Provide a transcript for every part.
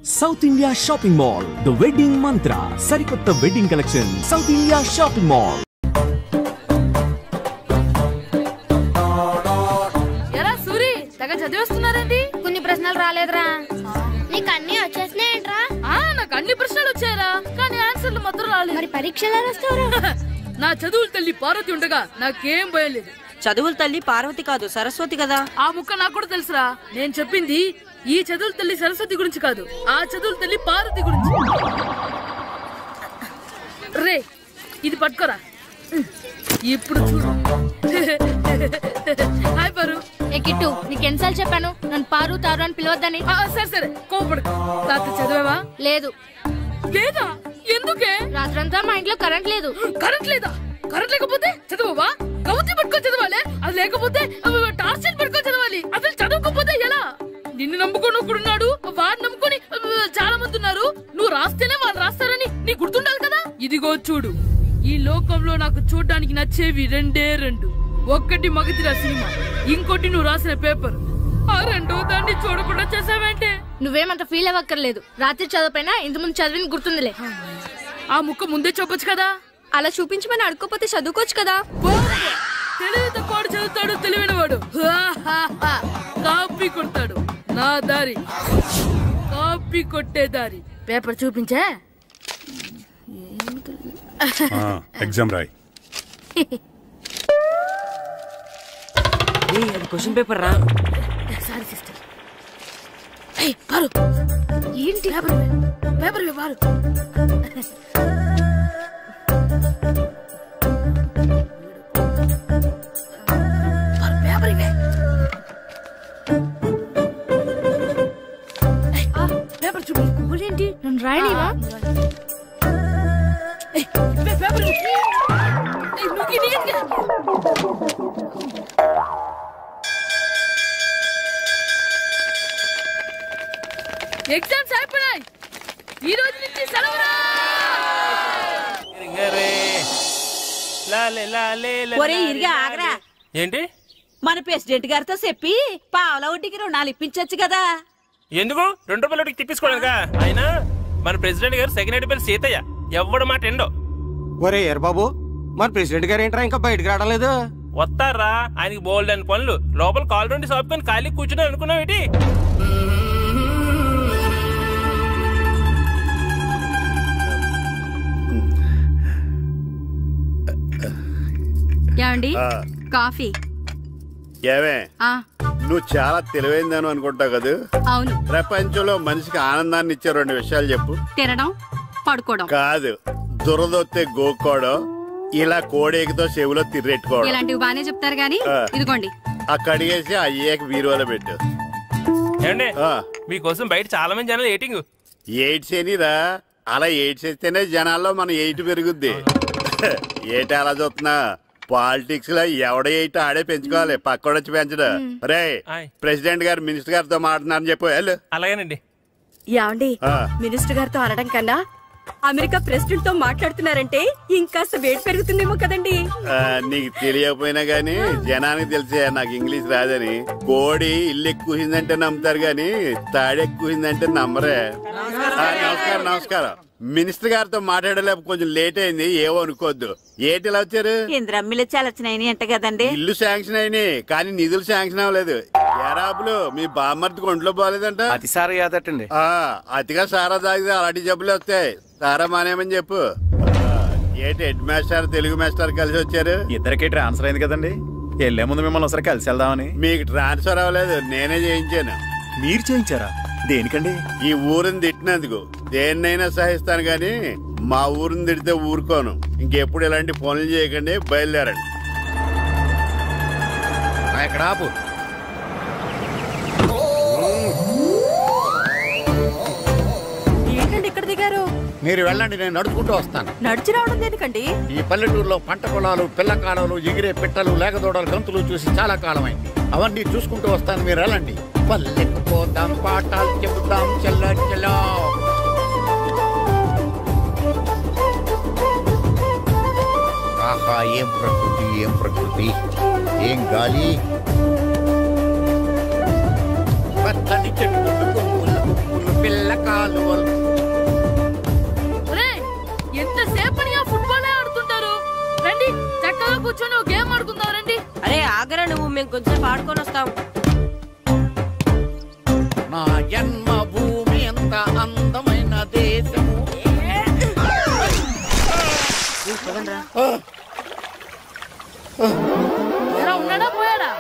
South India Shopping Mall, The Wedding Mantra, Sarikotta Wedding Collection, South India Shopping Mall. ఎలా సూరి తెగ చదివేస్తున్నారండి? కొన్ని ప్రశ్నలు రాలేదురా. నీకు అన్ని వచ్చేసినాయంట్రా? నాకు అన్ని ప్రశ్నలు వచ్చాయరా, కానీ ఆన్సర్లు మాత్రం రాలేదు. మరి పరీక్షలు రాస్తావురా? నా చదువుల తల్లి పార్వతి ఉండగా నాకేం భయం లేదు. చదువుల తల్లి పార్వతి కాదు, సరస్వతి కదా. ఆ ముక్క నాకు కూడా తెలుసురా. నేను చెప్పింది ఈ చదువుల తల్లి సరస్వతి గురించి కాదు, ఆ చదువుల తల్లి పార్వతి గురించి. రే ఇది పట్టుకోరా, ఇప్పుడు చూడు. హాయ్ పారు. ఏ కిట్టు, నీకు ఎన్నిసార్లు చెప్పాను నన్ను పారు తారు అని పిలవద్దని? సరే సరే కోపడు. రాత్రి చదివావా? లేదు. లేదా? ఎందుకే? రాత్రంతా మా ఇంట్లో కరెంట్ లేదు. కరెంట్ లేదా? కరెంట్ లేకపోతే చదవవా? కవతి పట్టుకొని చదవాలి, అది లేకపోతే టార్చ్ పట్టుకొని చదవాలి. అసలు చదవకపోతే ఎలా? నిన్ను నమ్ముకొని ఒకడున్నాడు, వాడిని నమ్ముకొని చాలా మంది ఉన్నారు. నువ్వు రాస్తేనే వాళ్ళు రాస్తారని నీకు గుర్తుండాలి కదా. ఇదిగో చూడు, ఈ లోకంలో నాకు చూడడానికి నచ్చేవి రెండే రెండు. ఒక్కటి మగధిర సినిమా, ఇంకోటి నువ్వు రాసిన పేపర్. ఆ రెండో దాన్ని చూడకుండా చేసావేంటే? నువ్వేమంత ఫీల్ అవ్వక్కర్లేదు. రాత్రి చదవపోయినా ఇంతకుముందు చదివిన గుర్తుందిలే. ఆ ముక్క ముందే చెప్పొచ్చు కదా. అలా చూపించమని అడుక్కోపోతే చదువుకోవచ్చు కదా. తెలివి తక్కువ చదువుతాడు, తెలివైన వాడు కాపీ కొడతాడు. నా దారి కాపీ కొట్టే దారి. పేపర్ చూపించే. ఎగ్జామ్ రాయ్. అది క్వశ్చన్ పేపర్ రా. Sorry sister. పారు ఏంటి పేపర్? పేపర్ పారు. పేపర్ ఇవే. పేపర్ చూపి. ఏంటి నన్ను రాయనివా? పేపర్ ఎగ్జామ్స్ అయిపోయాయి. ఈ రోజు నుంచి సెలవురా. ఒరే ఇరిగా ఆగరా. ఏంటి? మన ప్రెసిడెంట్ గారితో చెప్పి పావలా వడ్డీకి రుణాలు ఇప్పించచ్చు కదా. ఎందుకు? 2 రూపాయల వడ్డీకి తిప్పించుకోలేదుగా. ఆయన మన ప్రెసిడెంట్ గారు సెకండ్ హెడ్ పేరు సీతయ్య. ఎవడు మాట ఎండో. ఒరే ఎర్ బాబు, మన ప్రెసిడెంట్ గారు ఏంట్రా ఇంకా బయటకు రావడం లేదు? వస్తారా, ఆయనకి బోల్డ్ అని పనులు. లోపల కాల్ నుండి సాపుకొని ఖాళీ కూర్చుని అనుకున్నావు ఏంటి? ఏమండి కాఫీ? ఏమే, నువ్వు చాలా తెలివైందని అనుకుంటావు కదా. అవును. ప్రపంచంలో మనిషికి ఆనందాన్ని ఇచ్చే 2 విషయాలు చెప్పు. తినడం, పడుకోవడం. కాదు, దురదొత్తే గోక్కోవడం, ఇలా కోడేకితో చెవులో తిర్రెట్టుకోవడం. ఇలాంటివి బానే చెప్తారు గానీ ఇదిగోండి. కడిగేసి అయ్యేక వీరువలో పెట్టు. ఏమండి, మీకోసం బయట చాలా మంది జనాలు ఎయిటింగ్. ఎయిడ్స్ ఏనిరా? అలా ఎయిడ్స్ వేస్తేనే జనాల్లో మన ఎయిట్ పెరుగుద్ది. ఏటి అలా చూస్తున్నా? పాలిటిక్స్ లో ఎవడ ఎయిట్ ఆడే పెంచుకోవాలి, పక్కడొచ్చి పెంచడు. రే ప్రెసిడెంట్ గారు మినిస్టర్ గారితో మాట్లాడుతున్నారని చెప్పు. అలాగేనండి. ఏమండి, మినిస్టర్ గారితో అనడం కన్నా అమెరికా ప్రెసిడెంట్ తో మాట్లాడుతున్నారంటే ఇంకాస్త వేడి పెరుగుతుందేమో కదండి. నీకు తెలియకపోయినా గానీ జనానికి తెలిసే నాకు ఇంగ్లీష్ రాదని. కోడి ఇల్లు ఎక్కువసిందంటే నమ్ముతారు గాని తాడెక్కువసిందంటే నమ్మరే. నమస్కారం. నమస్కారం. మినిస్టర్ గారితో మాట్లాడలేక కొంచెం లేట్ అయింది, ఏవో అనుకోవద్దు. ఏంటి ఇలా వచ్చారు? ఇంద్రమ్మిలు చాలా వచ్చినాయని అంట కదండి. ఇల్లు శాంక్షన్ అయినాయి కానీ నిధులు శాంక్షన్ అవ్వలేదు. ఎరాబులు మీ బామ్మర్తికి ఒంట్లో పోలేదంట. అతి సారా యాదటండి. అతిగా సారా తాగితే అలాంటి జబ్బులు వస్తాయి. సారా మానేమని చెప్పు. ఏంటి హెడ్ మాస్టర్ తెలుగు మాస్టర్ కలిసి వచ్చారు? ఇద్దరికి ట్రాన్స్ఫర్ అయింది కదండి. వెళ్లే ముందు మిమ్మల్ని ఒకసారి కలిసి వెళ్దామని. మీకు ట్రాన్స్ఫర్ అవ్వలేదు, నేనే చేయించాను. మీరు చేయించారా? దేనికండి? ఈ ఊరిని తిట్టినందుకు. దేన్నైనా సహిస్తాను గాని మా ఊరిని తిడితే ఊరుకోను. ఇంకెప్పుడు ఇలాంటి పనులు చేయకండి, బయలుదేరండి. ఎక్కడ ఆపు. ఏంటండి ఇక్కడ దిగారు? మీరు వెళ్ళండి, నేను నడుచుకుంటూ వస్తాను. నడిచి రావడం దేనికండి? ఈ పల్లెటూరులో పంట పొలాలు, పిల్ల కాలాలు, ఎగిరే పిట్టలు, లేకదోడలు, గంతులు చూసి చాలా కాలమైంది. అవన్నీ చూసుకుంటూ వస్తాను, మీరు వెళ్ళండి. పల్లెకు పోదాం, పాఠాలు చెబుతాం, చెల్ల చెల్ల. ఆహా, ఏం ప్రకృతి, ఏం ప్రకృతి, ఏం గాలి. పచ్చని చెట్టు, పిల్లకాలు, మేము కొంచెం ఆడుకొని వస్తాం. నా జన్మభూమి ఎంత అందమైన దేశము. ఉన్నాడా పోయాడా?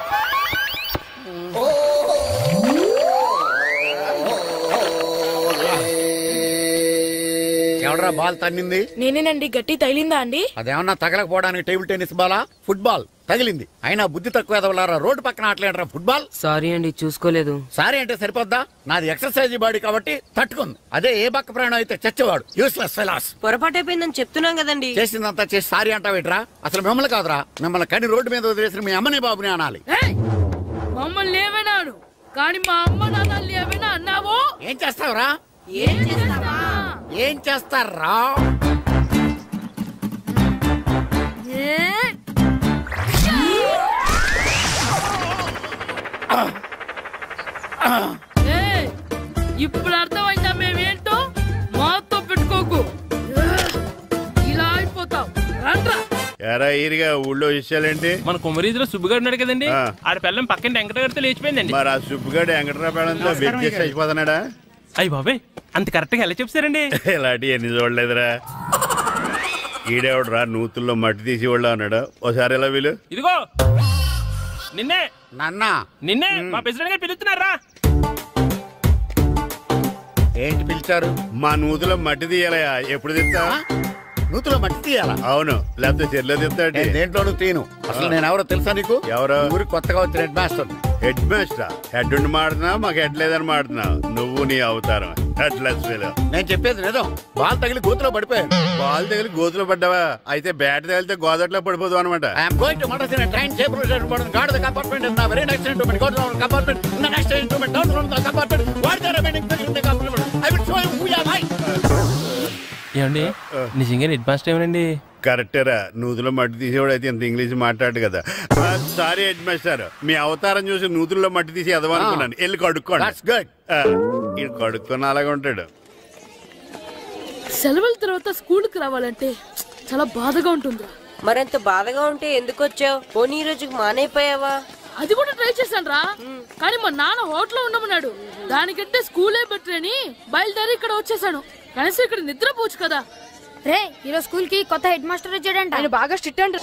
ఎవడరా బాల్ తన్నింది? నేనేనండి. గట్టి తగిలిందా అండి? అదేమన్నా తగలకపోవడానికి టేబుల్ టెన్నిస్ బాలా, ఫుట్బాల్ తగిలింది. అయినా బుద్ధి తక్కువ ఎదవలారా, రోడ్డు పక్కన ఆటలేడరా ఫుట్బాల్. సారీ అండి, చూసుకోలేదు. సారీ అంటే సరిపోద్దా? నాది ఎక్సర్సైజ్ బాడీ కాబట్టి తట్టుకుంది. అదే ఏ బక్క ప్రాణం అయితే చచ్చేవాడు. Useless fellas. పొరపాటు అయిపోయిందని చెప్తున్నాం కదండి. చేసిందంతా చేసి సారీ అంటావేట్రా? అసలు మిమ్మల్ని కాదురా, మిమ్మల్ని కని రోడ్డు మీద వదిలేసిన మీ అమ్మని బాబుని అనాలి. మమ్మల్ని ఏమైనాడు కానీ మా అమ్మ నాన్నల్ని ఏమైనా అన్నావో ఏం చేస్తావురా? ఏం చేస్తారా? ఇప్పుడు అర్థమైందా మేమేంటో? మాతో పెట్టుకోకు, ఇలా అయిపోతావు. ఎరా ఈరిగా ఊళ్ళో విషయాలేంటి? మన కుమరీధిలో సుబ్బుగాడు ఉన్నాడు కదండి, ఆడ పిల్లం పక్కన వెంకటగారితో లేచిపోయిందండి. మరి ఆ సుబ్బుగాడు వెంకటరావు పిల్లంతో వెయిట్ చేసి అయిపోతున్నాడా? అయ్యి బాబాయ్, అంత కరెక్ట్ గా ఎలా చెప్తారండి? ఇలాంటి ఎన్ని చూడలేదురా. ఈడేవడరా నూతుల్లో మట్టి తీసి వాళ్ళు అన్నాడు. ఒకసారి ఎలా వీలు? ఇదిగో నిన్నే నిన్నే మా ప్రెసిడెంట్ గారు పిలుస్తున్నారా? ఏంటి పిలిచారు? మా నూతులో మట్టి తీయాలయా. ఎప్పుడు తీస్తా? నూతులో మట్టి తీయాలా? అవును, లేకపోతే చెర్లో తీస్తాడు. దేంట్లోనూ తీను. అసలు నేను ఎవరో తెలుసా నీకు? ఎవరో? ఊరికి కొత్తగా వచ్చిన head master. Head master? Head ఉండి మాడుతున్నావు, మాకు హెడ్ లేదని మాడుతున్నావు. నువ్వు నీ అవతారం హెడ్లెస్. నేను చెప్పేది నిజం. బాల్ తగిలి గోతులో పడిపోయాను. బాల్ తగిలి గోతులో పడ్డావా? అయితే బ్యాట్ తగిలితే గోదట్లో పడిపోదు అనమాట. I'm going to madus in train separation guard the compartment in the very next instrument go down compartment in the next instrument down from the compartment what the remaining things in the compartment I will show you who you are. ఏమండి నిజంగా head master ఏమనండి? కరెక్టేరా, నూతులో మట్టి తీసేవాడు అయితే ఇంత English మాట్లాడు కదా. Sorry head master, మీ అవతారం చూసి నూతుల్లో మట్టి తీసి ఎదవనుకున్నాను. వెళ్ళి కడుక్కోండి. కడుక్కొని అలాగే ఉంటాడు. సెలవుల తర్వాత స్కూల్కి రావాలంటే చాలా బాధగా ఉంటుంది. మరంత బాధగా ఉంటే ఎందుకు వచ్చావు? పోనీ ఈ రోజుకి మానైపోయావా? అది కూడా ట్రై చేశాను రా, కానీ మా నాన్న హోటల్లో ఉండమన్నాడు. దానికంటే స్కూలే బెటర్ అని బయలుదేరి ఇక్కడ వచ్చేసాను. కనీసం ఇక్కడ నిద్రపోవచ్చు కదా. రే, ఈరోజు స్కూల్ కి కొత్త హెడ్ మాస్టర్ వచ్చాడంట. ఆయన బాగా స్ట్రిక్ట్ అంట.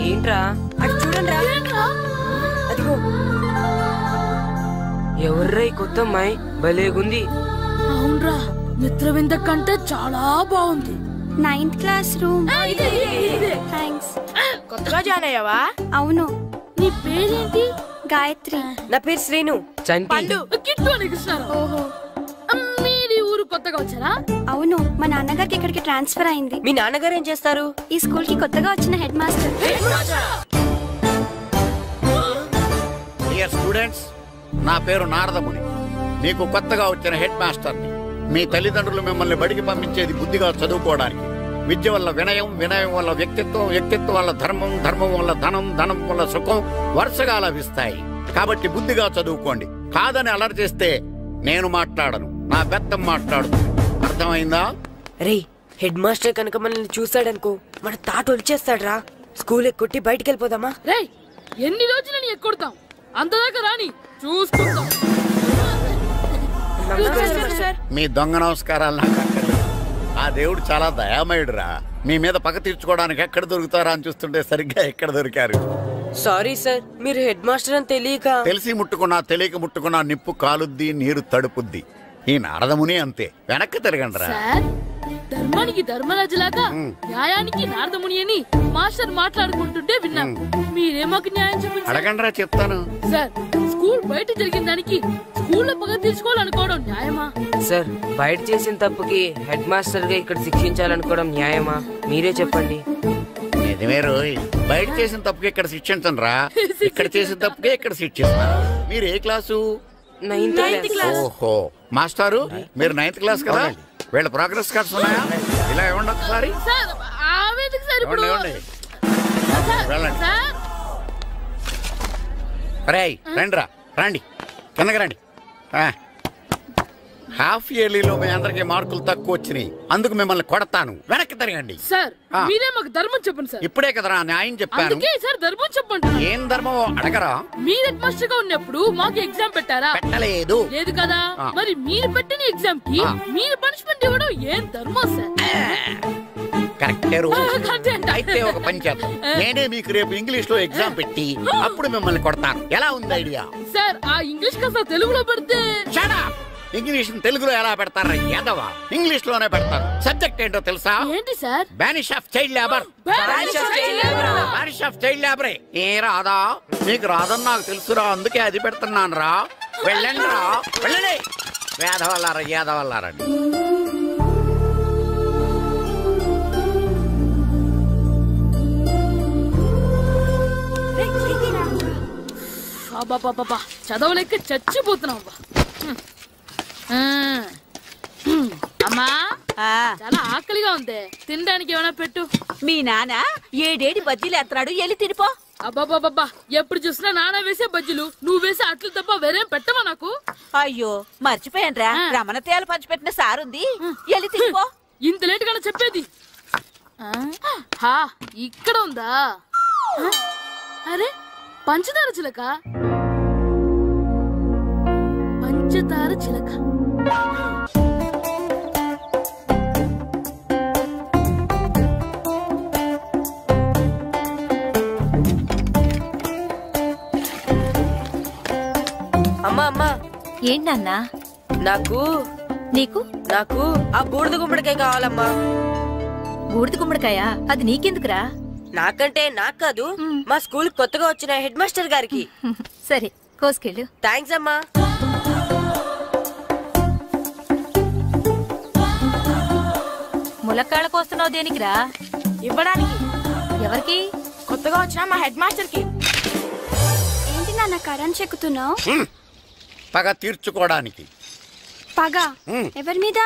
ఏంట్రా అటు చూడండి. అదిగో ఎవర్రా ఈ కొత్త అమ్మాయి? భలేగుంది. అవునరా, మిత్రవింద కంటే చాలా బాగుంది. 9th class room. థాంక్స్. కొత్తగా జాయిన్ అయ్యావా? అవును. నీ పేరేంటి? గాయత్రి. నా పేరు శ్రీను. పండు. కిట్టు అని కృష్ణారావు. ఓహో, మీరు ఊరు కొత్తగా వచ్చారా? అవును, మా నాన్నగారికి ఇక్కడికి ట్రాన్స్ఫర్ అయింది. మీ నాన్నగారు ఏం చేస్తారు? ఈ స్కూల్ కి కొత్తగా వచ్చిన హెడ్ మాస్టర్. డియర్ స్టూడెంట్స్, నా పేరు నారదముని. మీకు కొత్తగా వచ్చిన హెడ్ మాస్టర్ని. మీ తల్లిదండ్రులు మిమ్మల్ని బడికి పంపించేది బుద్ధిగా చదువుకోవడానికి. విద్య వల్ల వినయం, వినయం వల్ల వ్యక్తిత్వం, వ్యక్తిత్వం వల్ల ధర్మం, ధర్మం వల్ల ధనం, ధనం వల్ల సుఖం వరుసగా లభిస్తాయి. కాబట్టి బుద్ధిగా చదువుకోండి. కాదని అలర్ చేస్తే నేను మాట్లాడను, నా బెత్తం మాట్లాడు. అర్థమైందా? రే, హెడ్ మాస్టర్ కనుక మనల్ని చూసాడనుకో మన తాట వచ్చేస్తాడ్రా. స్కూల్ ఎక్కొట్టి బయటికి వెళ్ళిపోదామా? రే, ఎన్ని రోజులని ఎక్కొడతాం? అంతదాకా రాని చూసుకుంటాం. మీ దొంగ నమస్కారాలు నాకు అక్కర్లేదు. ఆ దేవుడు చాలా దయామయుడురా. మీ మీద పగ తీర్చుకోవడానికి ఎక్కడ దొరుకుతారా అని చూస్తుంటే సరిగ్గా ఎక్కడ దొరికారు. సారీ సార్, మీరు హెడ్ మాస్టర్ అని తెలియక. తెలిసి ముట్టుకున్నా తెలియక ముట్టుకున్నా నిప్పు కాలుద్ది, నీరు తడుపుద్ది. ఈ నారదముని అంతే. వెనక్కి తిరగండిరా. ధర్మానికి ధర్మరాజులాగా న్యాయానికి నారదముని అని మాస్టర్ మాట్లాడుకుంటుంటే విన్నాం. మీరే మాకు న్యాయం చెప్పండి. అడగండిరా, చెప్తాను. సార్, స్కూల్ బయట జరిగిన దానికి స్కూల్లో పగ తీర్చుకోవాలనుకోవడం న్యాయమా? సార్, బయట చేసిన తప్పుకి హెడ్ మాస్టర్ గా ఇక్కడ శిక్షించాలనుకోవడం న్యాయమా? మీరే చెప్పండి. నిజమే రోయ్, బయట చేసిన తప్పుకి ఇక్కడ శిక్షించను రా. ఇక్కడ చేసిన తప్పుకే ఇక్కడ శిక్షిస్తున్నారు. మీరు ఏ క్లాసు? 9th class. ఓహో, మాస్టారు మీరు 9th క్లాస్ కదా? వీళ్ళ ప్రోగ్రెస్ కార్డ్స్ ఉన్నాయా? ఇలా ఇవ్వండి ఒకసారి. వెళ్ళండి. రేయ్, రండిరా, రండి, కిందకి రండి. హాఫ్ ఇయర్లీలో మీ అందరికి మార్కులు తక్కువ వచ్చినాయి, అందుకు మిమ్మల్ని కొడతాను. వెనక్కి తిరగండి. సార్ మీరే మాకు ధర్మం చెప్పండి సార్. ఇప్పుడే కదరా న్యాయం చెప్పాను. అందుకే సార్ ధర్మం చెప్పండి. ఏం ధర్మం అడగరా? మీరు హెడ్ మాస్టర్ గా ఉన్నప్పుడు మాకు ఎగ్జామ్ పెట్టారా? పెట్టలేదు. లేదు కదా. మరి మీరు పెట్టిన ఎగ్జామ్ కి మీరు పనిష్మెంట్ ఇవ్వడం ఏం ధర్మం సార్? కరెక్టే. అయితే ఒక పని చేద్దాం, నేనే మీకు రేపు ఇంగ్లీష్ లో ఎగ్జామ్ పెట్టి అప్పుడు మిమ్మల్ని కొడతాను. ఎలా ఉంది ఐడియా? సార్ ఆ ఇంగ్లీష్ కాస్త తెలుగులో పెడితే. ఇంగ్లీష్ తెలుగులో ఎలా పెడతారా యాదవా? ఇంగ్లీష్ లోనే పెడతారు. సబ్జెక్ట్ ఏంటో తెలుసా? ఏంటి sir? Banish of child labour. Banish of child labour. ఏ రాదా? నీకు రాదని నాకు తెలుసురా, అందుకే అది పెడుతున్నాను రా. వెళ్ళండి రా, వెళ్ళండి. వేదవల్లారా యాదవల్లారండి. చదవలేక చచ్చిపోతున్నావు. అమ్మా చాలా ఆకలిగా ఉంది, తినడానికి ఏమైనా పెట్టు. మీ నాన్న 7 బజ్జీలు ఎత్తాడు, వెళ్ళి తినిపో. అబ్బాబాబా ఎప్పుడు చూసినా నాన్న వేసే బజ్జీలు, నువ్వు వేసే అట్లు తప్ప వేరేం పెట్టవా నాకు? అయ్యో మర్చిపోయానురా, రమణ తేలు పంచిపెట్టిన సారుంది, వెళ్ళి తినిపో. ఇంత లేట్ గా చెప్పేది. ఇక్కడ ఉందా? అరే పంచదార చిలక, పంచదార చిలక. అమ్మా అమ్మా. ఏంటన్నా? నాకు ఆ బూడిద గుమ్మడికాయ కావాలమ్మా. బూడిద గుమ్మడికాయ? అది నీకెందుకురా? నాకంటే నాకు కాదు, మా స్కూల్ కొత్తగా వచ్చిన హెడ్ మాస్టర్ గారికి. సరే కోసుకెళ్ళు. థ్యాంక్స్ అమ్మా. ములక్కాళ్ళ కోస్తున్నావు దేనికిరా? ఇవ్వడానికి. ఎవరికి? కొత్తగా వచ్చిన మా హెడ్ మాస్టర్ కి. ఏంటి నాన్న కరెంట్ చెక్కుతున్నావు? పగ తీర్చుకోవడానికి. పగ ఎవరి మీద?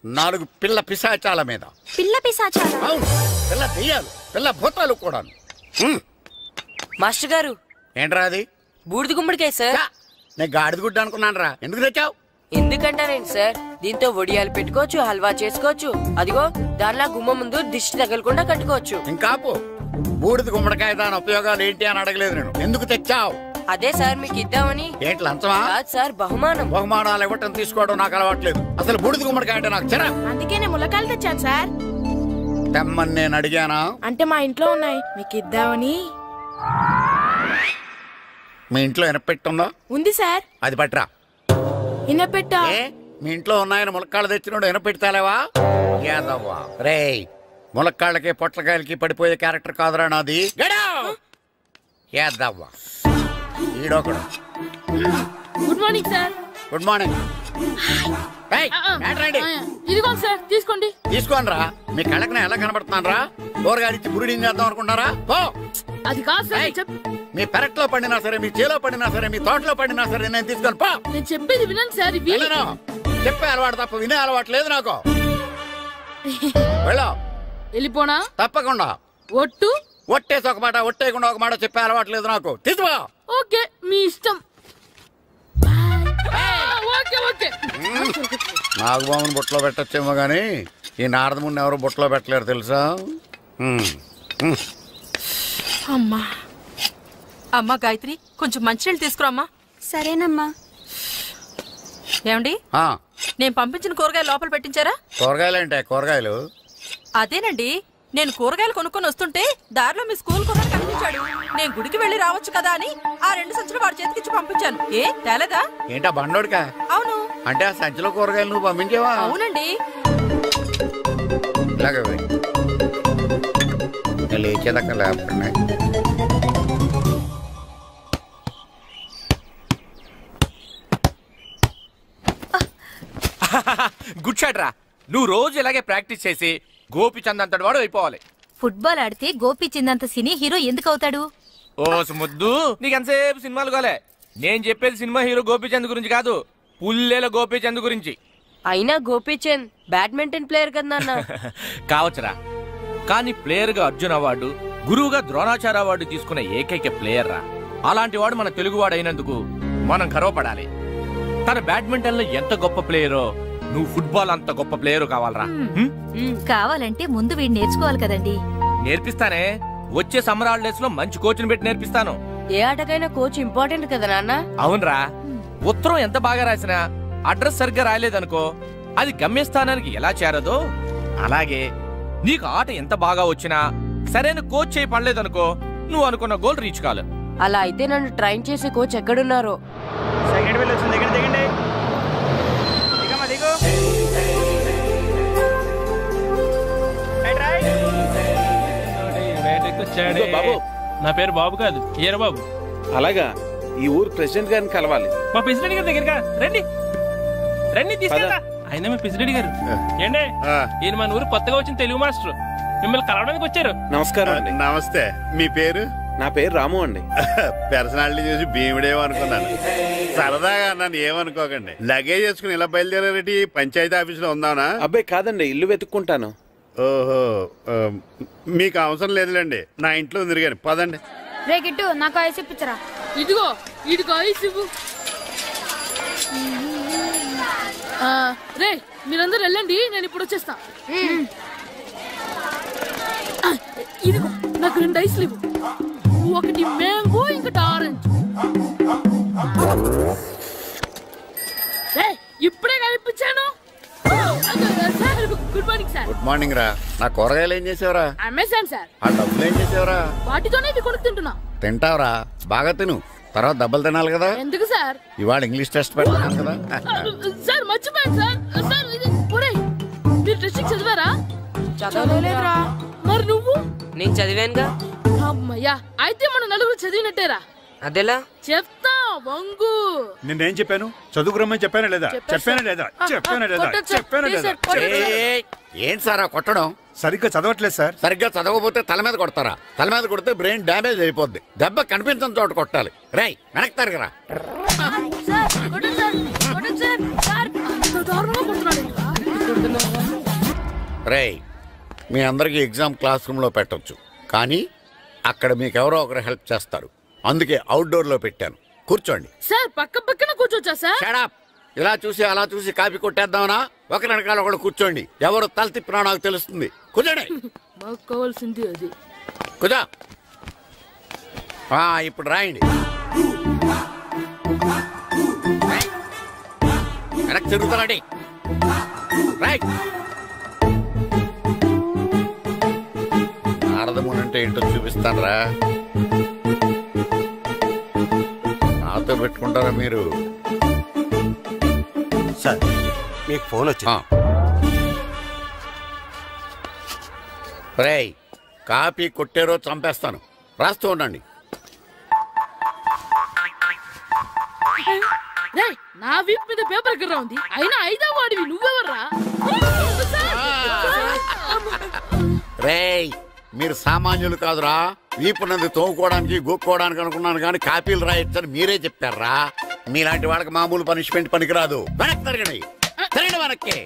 4 పిల్ల పిశాచాల మీద. పిల్ల పిశాచాల? అవును, పిల్ల దెయ్యాలు, పిల్ల భూతాలు కూడా. మాస్టర్ గారు. ఏంట్రా అది? బూడిద గుమ్మడికాయ సార్. నేను గాడిద గుడ్డ అనుకున్నాను రా. ఎందుకు తెచ్చావు? ఎందుకంటారేంటి సార్, దీంతో వడియాలు పెట్టుకోవచ్చు, హల్వా చేసుకోవచ్చు. అదిగో దానిలా గుమ్మ ముందు దిష్టి తగలకుండా కట్టుకోవచ్చు. ఇంకాపు, బూడిద గుమ్మడికాయ దాని ఉపయోగాలు ఏంటి అని అడగలేదు నేను. ఎందుకు తెచ్చావు? అదే సార్ మీకు ఇద్దామని. ఏంటి లంచమా? సార్ బహుమానం. బహుమానాలు ఇవ్వటం తీసుకోవడం నాకు అలవాట్లేదు. అసలు బూడిద గుమ్మడికాయ అంటే నాకు చిరా. అందుకే నేను ములకాయలు తెచ్చాను సార్. తెమ్మని నేను అడిగానా? అంటే మా ఇంట్లో ఉన్నాయి, మీకు ఇద్దామని. మీ ఇంట్లో ఎనపెట్టుందా? ఉంది సార్. అది పట్రా. ఇనపెట్టా? మీ ఇంట్లో ఉన్నాయని ములక్కాళ్ళు తెచ్చినోడు ఎనపెడతాలేవా? యాదవ్వా రేయ్, ములక్కాళ్ళకి పొట్లకాయలకి పడిపోయే క్యారెక్టర్ కాదురా నాది. యాదవ్వా ఈడొకడు. Good morning sir. Good morning. ఇదిగోండి సార్, తీసుకోండి. తీసుకోండి రా. మీ కళ్ళకి ఎలా కనబడుతున్నాను రా? కూరగాయలిచ్చి బ్రీడింగ్ చేద్దాం అనుకుంటారా? అది కాదు సార్. మీ పెరట్లో పండినా సరే, మీ చేలో పండినా సరే, మీ తోటలో పండినా సరే నేను తీసుకొని పో. నేను చెప్పేది వినండి సార్. చెప్పే అలవాటు తప్ప వినే అలవాటు లేదు నాకు. వెళ్ళిపోనా? తప్పకుండా. ఒట్టు? ఒట్టేసి ఒక మాట, ఒట్టేయకుండా ఒక మాట చెప్పే అలవాటు లేదు నాకు. తీసుకో. ఓకే, మీ ఇష్టం. నాగబాబుని బొట్లో పెట్టచ్చేమో గాని ఈ నారదముని ఎవరు బొట్లో పెట్టలేరు తెలుసా? అమ్మా గాయత్రి, కొంచెం మంచినీళ్ళు తీసుకురామ్మా. సరేనమ్మా. ఏమండి, నేను పంపించిన కూరగాయలు లోపల పెట్టించారా? కూరగాయలు అంటే కూరగాయలు? అదేనండి, నేను కూరగాయలు కొనుక్కొని వస్తుంటే దారిలో మీ స్కూల్ కుర్రాడు కనిపించాడు. నేను గుడికి వెళ్లి రావచ్చు కదా అని ఆ 2 సంచులు వాడి చేతికిచ్చి పంపించాను. ఏ తేలేదా? ఏంటా బండోడికా? అవును. అంటే ఆ సంచిలో కూరగాయలు నువ్వు పంపించావా? అవునండి. లేచేదాకా లేకుండా గుడ్ షాట్ రా. నువ్వు రోజు ఇలాగే ప్రాక్టీస్ చేసి గోపిచంద్ అంతటి వాడు అయిపోవాలి. ఫుట్బాల్ ఆడితే గోపిచంద్ అంత సినీ హీరో ఎందుకు అవుతాడు? ఓ ముద్దు, నీకెంతసేపు సినిమాలు కాలే. నేను చెప్పేది సినిమా హీరో గోపిచంద్ గురించి కాదు, పుల్లేల గోపిచంద్ గురించి. అయినా గోపిచంద్ బ్యాడ్మింటన్ ప్లేయర్ కదా అన్న. కావచ్చురా, కానీ ప్లేయర్ గా అర్జున్ అవార్డు, గురువుగా ద్రోణాచార్య అవార్డు తీసుకున్న ఏకైక ప్లేయర్ రా. అలాంటి వాడు మన తెలుగువాడు అయినందుకు మనం గర్వపడాలి. తన బ్యాడ్మింటన్ లో ఎంత గొప్ప ప్లేయరో నువ్వు ఫుట్బాల్ అంత గొప్ప ప్లేయర్ కావాలరా. కావాలంటే ముందు వీడు నేర్చుకోవాలి కదండి. నేర్పిస్తానే, వచ్చే సమ్మర్ హాలిడేస్ లో మంచి కోచ్ని పెట్టి నేర్పిస్తాను. ఏ ఆటకైనా కోచ్ ఇంపార్టెంట్ కదా నాన్న. అవునరా, ఉత్తరం ఎంత బాగా రాసినా అడ్రస్ సరిగ్గా రాయలేదనుకో అది గమ్యస్థానానికి ఎలా చేరదో అలాగే నీకు ఆట ఎంత బాగా వచ్చినా సరైన కోచ్ చేయి పడలేదనుకో నువ్వు అనుకున్న గోల్ రీచ్ కాదు. అలా అయితే నన్ను ట్రైన్ చేసే కోచ్ ఎక్కడున్నారో. సెకండ్ బిల్ వచ్చింది, దిగండి దిగండి. బాబు, నా పేరు బాబు కాదు, ఏరా బాబు. అలాగా, ఈ ఊరు ప్రెసిడెంట్ గారిని కలవాలి. మా ప్రెసిడెంట్ గారి దగ్గరగా రండి రండి, తీసుకెళ్తా. ఆయన మీ ప్రెసిడెంట్ గారు ఏండే, ఈయన మన ఊరు కొత్తగా వచ్చిన తెలుగు మాస్టర్, మిమ్మల్ని కలవడానికి వచ్చారు. నమస్కారం అండి. నమస్తే. మీ పేరు? నా పేరు రాము అండి. పర్సనాలిటీ చూసి భీముడేమో అనుకున్నాను. సరదాగా నన్ను ఏమనుకోకండి. లగేజ్ చేసుకుని ఇలా బయలుదేరేటి పంచాయతీ ఆఫీస్ లో ఉందానా? అబ్బాయి కాదండి, ఇల్లు వెతుక్కుంటాను. ఓహో, మీకు అవసరం లేదులేండి, నా ఇంట్లో ఉంది కానీ పదండి. రే గిట్టు, నాకు ఐస్ ఇప్పించరా. ఇదిగో ఇదిగో ఐస్ ఇవ్వు. రే మీరందరూ వెళ్ళండి, నేను ఇప్పుడు వచ్చేస్తా. ఇదిగో నాకు 2 ఐస్లు ఇవ్వు. ఒకటి మ్యాంగో, ఇంకటి ఆరెంజ్. ఇప్పుడే కనిపించాను. Good morning sir. Good morning రా. నా కూరగాయలు ఏం చేసావురా? Amazon sir. ఆ డబ్బులు ఏం చేసావురా? వాటితోనే ఇది కొనుక్కు తింటున్నా. తింటావురా, బాగా తిను, తర్వాత దెబ్బలు తినాలి కదా. ఎందుకు సార్? ఇవాళ ఇంగ్లీష్ టెస్ట్ పెడతాను కదా. సార్ మర్చిపోయాను సార్. సార్ మీరు టెస్టింగ్ చదివారా? చదవలేదురా. మరి నువ్వు? నేను చదివానుగా. అమ్మయ్యా, అయితే మనం నలుగురు చదివినట్టేరా. అదెలా? చెప్తా వంగు. నిన్నేం చెప్పాను? చదువుకురమ్మని చెప్పానా లేదా? చెప్పానా లేదా? చెప్పానా లేదా? చెప్పానా లేదా? ఏంటి సార్ కొట్టడం? సరిగ్గా చదవట్లేదు సార్. సరిగ్గా చదవకపోతే తల మీద కొడతారా? తల మీద కొడితే బ్రెయిన్ డ్యామేజ్ అయిపోద్ది. దెబ్బ కనిపించిన చోట కొట్టాలి. రేయ్ వెనక్కి తరగరా. రేయ్, మీ అందరికీ ఎగ్జామ్ క్లాస్ రూమ్ లో పెట్టొచ్చు, కానీ అక్కడ మీకు ఎవరో ఒకరు హెల్ప్ చేస్తారు. అందుకే అవుట్డోర్ లో పెట్టాను. కూర్చోండి. సార్ పక్క పక్కన కూర్చోచ్చా సార్? Shut up. ఇలా చూసి అలా చూసి కాపీ కొట్టేద్దామనా? ఒకరి వెనకాల ఒకడు కూర్చోండి. ఎవరు తల తిప్పినా నాకు తెలుస్తుంది. కూర్చోండి. మాకు కావాల్సింది అది. కూర్చో. ఇప్పుడు రాయండి. వెనక్కి తిరుగుతానండి. రైట్. నారదముని అంటే ఏంటో చూపిస్తానరా. నాతో పెట్టుకుంటారా మీరు? సార్ మీకు ఫోన్ వచ్చింది. రేయ్, కాపీ కొట్టారో చంపేస్తాను. రాస్తూ ఉండండి. నా వీప్ మీద పేపర్ ఎక్కడ ఉంది? అయినా 5వ వాడివి నువ్వెవర్రా? రేయ్, మీరు సామాన్యులు కాదురా. వీపున్నది తోముకోవడానికి గోక్కోవడానికి అనుకున్నాను, కానీ కాపీలు రాయొచ్చని మీరే చెప్పారా. మీలాంటి వాళ్ళకి మామూలు పనిష్మెంట్ పనికిరాదు. వెనక్కి తిరగండి. తిరగండి వెనక్కి.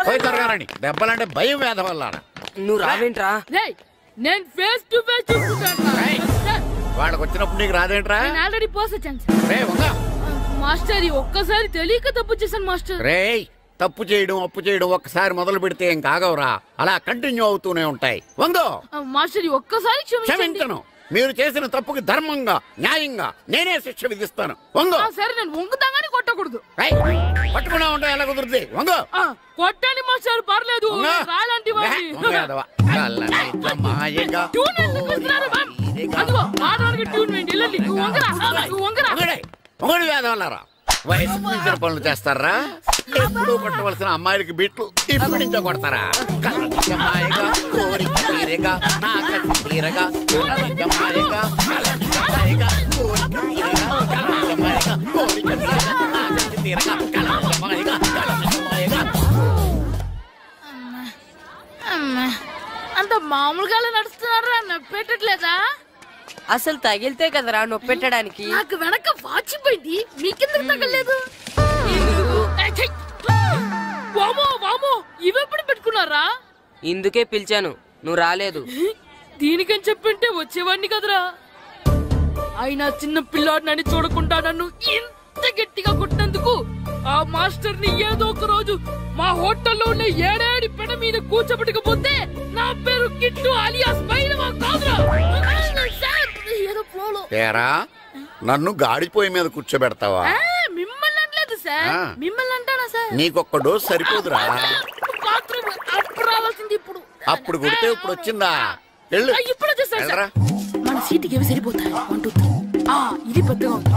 పోయి తిరగారండి. దెబ్బలంటే భయం వేద వల్ల. నువ్వు రావేంట్రా? నేను ఫేస్ టు ఫేస్ చూసుకుంటాను. వాళ్ళకి వచ్చినప్పుడు నీకు రాదేంట్రా? నేను ఆల్రెడీ పోస్ వచ్చాను మాస్టర్. ఒక్కసారి తెలియక తప్పు చేశాను మాస్టర్. రేయ్, తప్పు చేయడం అప్పు చేయడం ఒక్కసారి మొదలు పెడితే ఏం కాగవరా, అలా కంటిన్యూ అవుతూనే ఉంటాయి. వందో మాస్టర్, ఒక్కసారి క్షమించను. మీరు చేసిన తప్పుకి ధర్మంగా న్యాయంగా నేనే శిక్ష విధిస్తాను. వందో. సరే, నేను వంగుతాగానే కొట్టకూడదు. పట్టుకున్నా ఉంటా ఎలా కుదురుతుంది? వందో. కొట్టండి మాస్టర్, పర్లేదు. రాలాంటి మొగడి వేదవల్లారా, వయసు మించిన పనులు చేస్తారా? ఎప్పుడు కొట్టవలసిన అమ్మాయిలకి బిట్లు ఇప్పటి నుంచో కొడతారా? కలజమాయగా కోరిక తీరగా నాకసి తీరగా కలజమాయగా కలజమాయగా కోరిక తీరగా కలజమాయగా కోరిక తీరగా నాకసి తీరగా కలజమాయగా కలజమాయగా. అంత మామూలుగా నడుస్తున్నారా? నొప్పెట్టట్లేదా? అసలు తగిలితే కదరా నొప్పెట్టడానికి. నాకు వెనక వాచిపోయింది, మీకెందుకు తగలేదు? వామో వామో, ఇవెప్పుడు పెట్టుకున్నారా? ఇందుకే పిలిచాను, నువ్వు రాలేదు. దీనికని చెప్పింటే వచ్చేవాడిని కదరా. అయినా చిన్న పిల్లాడినని చూడకుండా నన్ను ఇంత అంత గట్టిగా కొట్టినందుకు ఆ మాస్టర్ ని ఏదో ఒక రోజు మా హోటల్లో ఉన్న ఏడేడి పెడ మీద కూర్చోబెట్టకపోతే నా పేరు కిట్టు అలియాస్ పైలవా కాదురా. ఏదో ఫ్లోలో నన్ను గాడిపోయి మీద కూర్చోబెడతావా? మిమ్మల్ని అనలేదు సార్, మిమ్మల్ని అంటానా సార్? నీకొక్క డోస్ సరిపోదురా. బాత్రూమ్ అప్పుడు రావాల్సింది ఇప్పుడు. అప్పుడు కొడితే ఇప్పుడు వచ్చిందా? వెళ్ళు. ఇప్పుడు వచ్చేసా మన సీటుకి ఏవి సరిపోతాయి? 1 2 3. ఇది పెద్దగా ఉంది.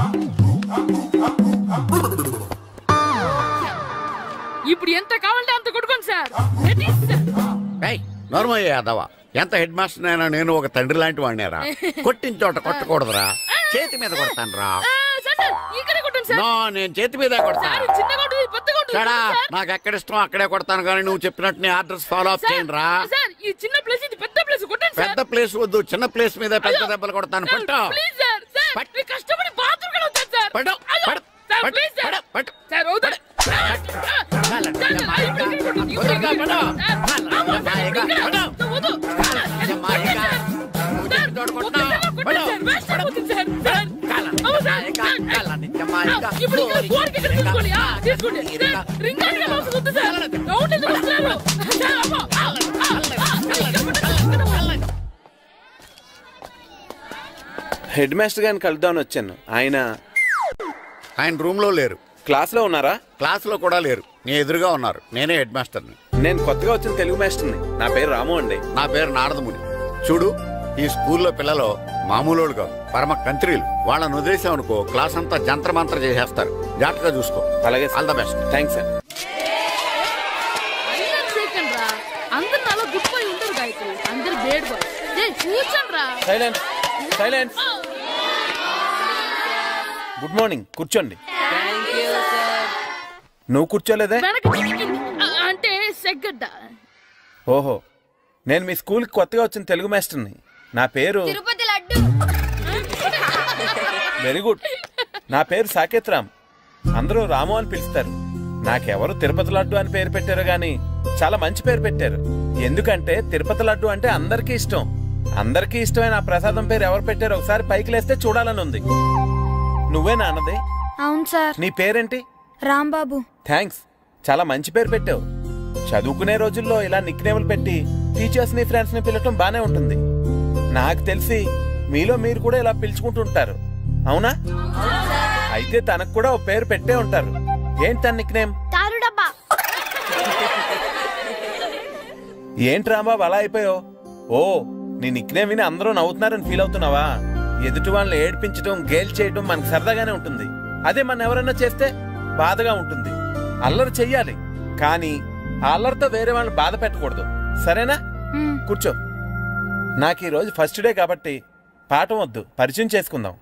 ఇప్పుడు ఎంత కావాలంటే అంత కొట్టుకోండి సార్. నోర్మయ్య యాదవా, ఎంత హెడ్ మాస్టర్ అయినా నేను ఒక తండ్రి లాంటి వాడినేరా. కొట్టిన చోట కొట్టకూడదురా, చేతి మీద కొడతాను రా. నేను చేతి మీద కొడతాను. నాకు ఎక్కడ ఇష్టం అక్కడే కొడతాను, కానీ నువ్వు చెప్పినట్టు నీ ఆర్డర్స్ ఫాలో అప్ చేయండి రా. పెద్ద ప్లేస్ వద్దు, చిన్న ప్లేస్ మీద పెద్ద దెబ్బలు కొడతాను. హెడ్ మాస్టర్ గారిని కలుద్దామని వచ్చాను. ఆయన రూమ్ లో లేరు. క్లాస్ లో ఉన్నారా? క్లాస్ లో కూడా లేరు, నీ ఎదురుగా ఉన్నారు. నేనే హెడ్ మాస్టర్ని. నేను కొత్తగా వచ్చిన తెలుగు మాస్టర్ని. నా పేరు రాము అండి. నా పేరు నారదముని. చూడు, ఈ స్కూల్లో పిల్లలు మామూలు కాదు, పరమ కంత్రీలు. వాళ్ళని వదిలేసామనుకో క్లాస్ అంతా జంత్ర మంత్ర చేసేస్తారు. జాగ్రత్తగా చూసుకో. అలాగే, all the best. Thanks sir. అందరు అలా గుడ్పోయి ఉంటారు గాయత్రి, అందరు బేడ్ బాయ్. కూర్చోండి రా. Silence, silence. గుడ్ మార్నింగ్, కూర్చోండి. నువ్వు కూర్చోలేదే? అంటే సెగ్గడ్డ. ఓహో, నేను మీ స్కూల్కి కొత్తగా వచ్చిన తెలుగు మాస్టర్ని. నా పేరు తిరుపతి లడ్డు. Very good. నా పేరు సాకేత్ రామ్. అందరూ రాము అని పిలుస్తారు. నాకెవరు తిరుపతి లడ్డు అని పేరు పెట్టారు గాని చాలా మంచి పేరు పెట్టారు. ఎందుకంటే తిరుపతి లడ్డు అంటే అందరికీ ఇష్టం. అందరికీ ఇష్టమైన ఆ ప్రసాదం పేరు ఎవరు పెట్టారో ఒకసారి పైకి లేస్తే చూడాలని ఉంది. నువ్వేనా అన్నది? అవును సార్. నీ పేరేంటి? రాంబాబు. థ్యాంక్స్, చాలా మంచి పేరు పెట్టావు. చదువుకునే రోజుల్లో ఇలా నిక్నేములు పెట్టి టీచర్స్ ని ఫ్రెండ్స్ ని పిలవటం బానే ఉంటుంది. నాకు తెలిసి మీలో మీరు కూడా ఇలా పిలుచుకుంటుంటారు, అవునా? అయితే తనకు కూడా ఓ పేరు పెట్టే ఉంటారు. ఏంటి తన నిక్నేమ్? ఏంటి రాంబాబు అలా అయిపోయావు? ఓ, నీ నిక్నేమ్ విని అందరూ నవ్వుతున్నారని ఫీల్ అవుతున్నావా? ఎదుటి వాళ్ళని ఏడ్పించడం, గేల్ చేయడం మనకు సరదాగానే ఉంటుంది. అదే మన ఎవరన్నా చేస్తే బాధగా ఉంటుంది. అల్లరి చెయ్యాలి, కానీ ఆ అల్లరితో వేరే వాళ్ళని బాధ పెట్టకూడదు, సరేనా? కూర్చో. నాకు ఈరోజు ఫస్ట్ డే కాబట్టి పాఠం వద్దు, పరిచయం చేసుకుందాం.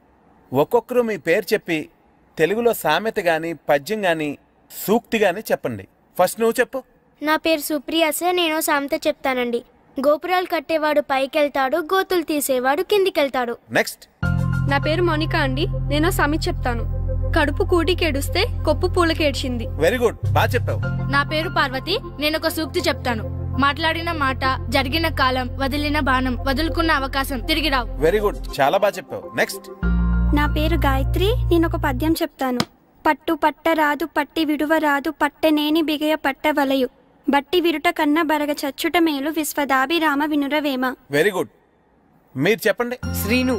ఒక్కొక్కరు మీ పేరు చెప్పి తెలుగులో సామెత గాని, పద్యం గాని, సూక్తి గాని చెప్పండి. ఫస్ట్ నువ్వు చెప్పు. నా పేరు సుప్రియ సార్. నేను సామెత చెప్తానండి. గోపురాలు కట్టేవాడు పైకెళ్తాడు, గోతులు తీసేవాడు కిందికెళ్తాడు. నెక్స్ట్. నా పేరు మోనికా అండి. నేను సామెత చెప్తాను. కడుపు కూటికేడుస్తే కొప్పు పూలకేడ్చింది. వెరీ గుడ్, బాగా చెప్పావు. నా పేరు పార్వతి. నేను ఒక సూక్తి చెప్తాను. మాట్లాడిన మాట, జరిగిన కాలం, వదిలిన బాణం, వదులుకున్న అవకాశం తిరిగి రావు. వెరీ గుడ్, చాలా బాగా చెప్పావు. నెక్స్ట్. నా పేరు గాయత్రి. నేను ఒక పద్యం చెప్తాను. పట్టు పట్ట రాదు, పట్టి విడువ రాదు, పట్టనేని బిగయ పట్ట వలయు, బట్టి విరుట కన్నా బరగ చచ్చుట మేలు, విశ్వదాభిరామ వినురవేమ. Very good. మీరు చెప్పండి. శ్రీను,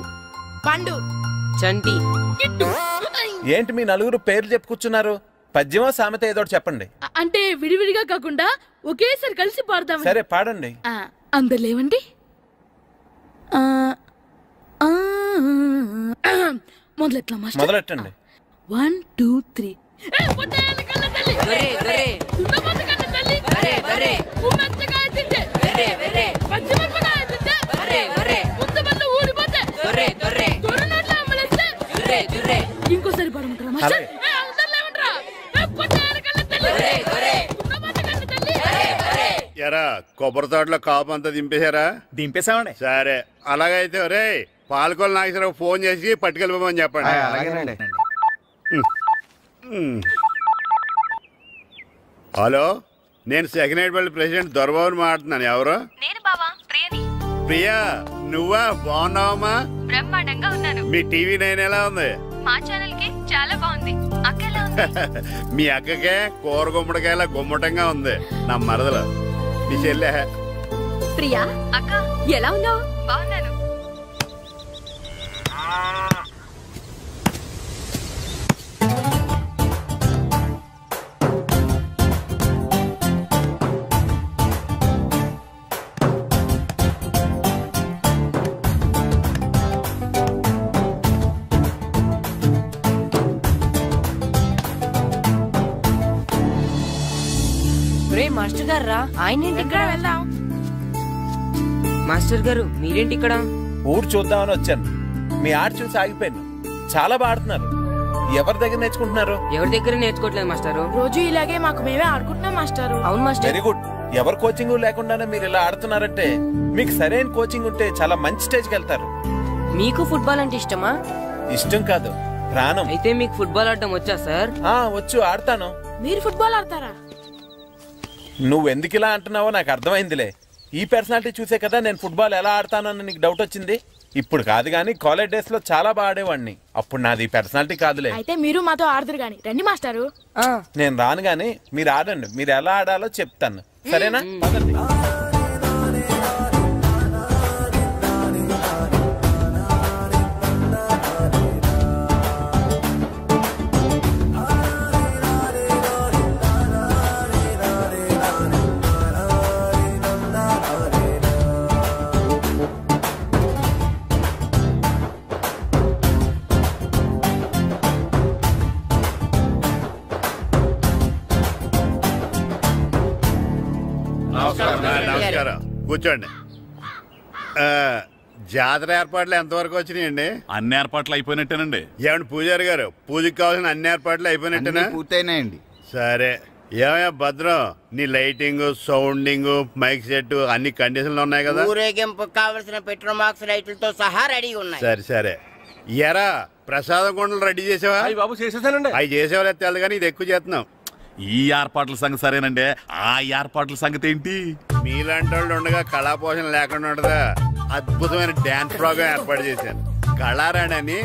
పండు, చంటి. ఏంటి మీ నలుగురు పేర్లు చెప్పుకూర్చున్నారు? పద్యమో సామెత ఏదో చెప్పండి. అంటే విడివిడిగా కాకుండా ఒకేసారి కలిసి పాడతాం. సరే, పాడండి. అందరు లేవండి. మొదలెట్టండి. 1 2 3. ఇంకోసారి ఎరా కొబ్బరి తోటలో కాపు అంతా దింపేశారా? దింపేశామండి. సరే, అలాగైతే రే పాలకొల్లు నాగేశ్వరరావు ఫోన్ చేసి పట్టుకెళ్ళిపోమని చెప్పండి. హలో, నేను సెకండ్ హెడ్ బల్లి ప్రెసిడెంట్ దొరబాబుని మాట్లాడుతున్నాను. ఎవరు? ప్రియా, నువ్వా? బాగున్నావమ్మా? బ్రహ్మాండంగా ఉన్నాను. మీ టీవీ 9 ఎలా ఉంది? మా ఛానల్ కి చాలా బాగుంది. అక్క మీ అక్కకే కూర గుమ్మడికాయలా గుమ్మటంగా ఉంది నా మరదలు మీ చెల్లె. ప్రియా అక్క ఎలా ఉన్నావు? బాగున్నాను. మాస్టర్ గారు రా. ఆయన ఇక్కడ వెళ్దాం. మాస్టర్ గారు మీరేంటి ఇక్కడ? ఊరు చూద్దామని వచ్చాను. మీ ఆట చూసి ఆగిపోయాను. చాలా బాడుతున్నారు. ఎవరి దగ్గర నేర్చుకుంటున్నారు? ఎవరి దగ్గర నేర్చుకోవట్లేదు మాస్టారు. రోజు ఇలాగే మాకు మేమే ఆడుకుంటున్నాం మాస్టారు. అవును మాస్టర్. Very good. ఎవరు కోచింగ్ లేకుండానే మీరు ఇలా ఆడుతున్నారంటే మీకు సరైన కోచింగ్ ఉంటే చాలా మంచి స్టేజ్కి వెళ్తారు. మీకు ఫుట్బాల్ అంటే ఇష్టమా? ఇష్టం కాదు, ప్రాణం. అయితే మీకు ఫుట్బాల్ ఆడటం వచ్చా సార్? వచ్చు, ఆడతాను. మీరు ఫుట్బాల్ ఆడతారా? నువ్వెందుకు ఇలా అంటున్నావో నాకు అర్థమైందిలే. ఈ పర్సనాలిటీ చూసే కదా నేను ఫుట్బాల్ ఎలా ఆడతానని నీకు డౌట్ వచ్చింది. ఇప్పుడు కాదు గానీ కాలేజ్ డేస్ లో చాలా బాగా ఆడేవాడిని. అప్పుడు నాది పర్సనాలిటీ కాదులే. అయితే మీరు మాతో ఆడదురు గాని రండి మాస్టారు. నేను రాను గానీ మీరు ఆడండి. మీరు ఎలా ఆడాలో చెప్తాను, సరేనా? పదండి. నమస్కారం, కూర్చోండి. జాతర ఏర్పాట్లు ఎంతవరకు వచ్చినాయండి? అన్ని ఏర్పాట్లు అయిపోయినట్టేనండి. ఏమండి పూజారి గారు, పూజకి కావాల్సిన అన్ని ఏర్పాట్లు అయిపోయినట్టేనా? పూర్తయినాయండి. సరే. ఏమయ్యా భద్రం, నీ లైటింగ్, సౌండింగ్, మైక్ సెట్ అన్ని కండిషన్లు ఉన్నాయి కదా? ఊరేగింపు కావలసిన పెట్రోల్ మార్క్స్ లైట్లతో సహా రెడీ ఉన్నాయి. సరే సరే. ఎరా ప్రసాదం కొండలు రెడీ చేసావా? బాబు చేసేసానండి. అవి చేసేవాళ్ళు తెలదు కానీ ఇది ఎక్కువ చేస్తున్నాం. ఈ ఏర్పాట్ల సంగతి సరేనండి, ఆ ఏర్పాట్ల సంగతి ఏంటి? మీలాంటి వాళ్ళు ఉండగా కళాపోషణ లేకుండా ఉండదా? అద్భుతమైన డాన్స్ ప్రోగ్రామ్ ఏర్పాటు చేశాను. కళారాణి అని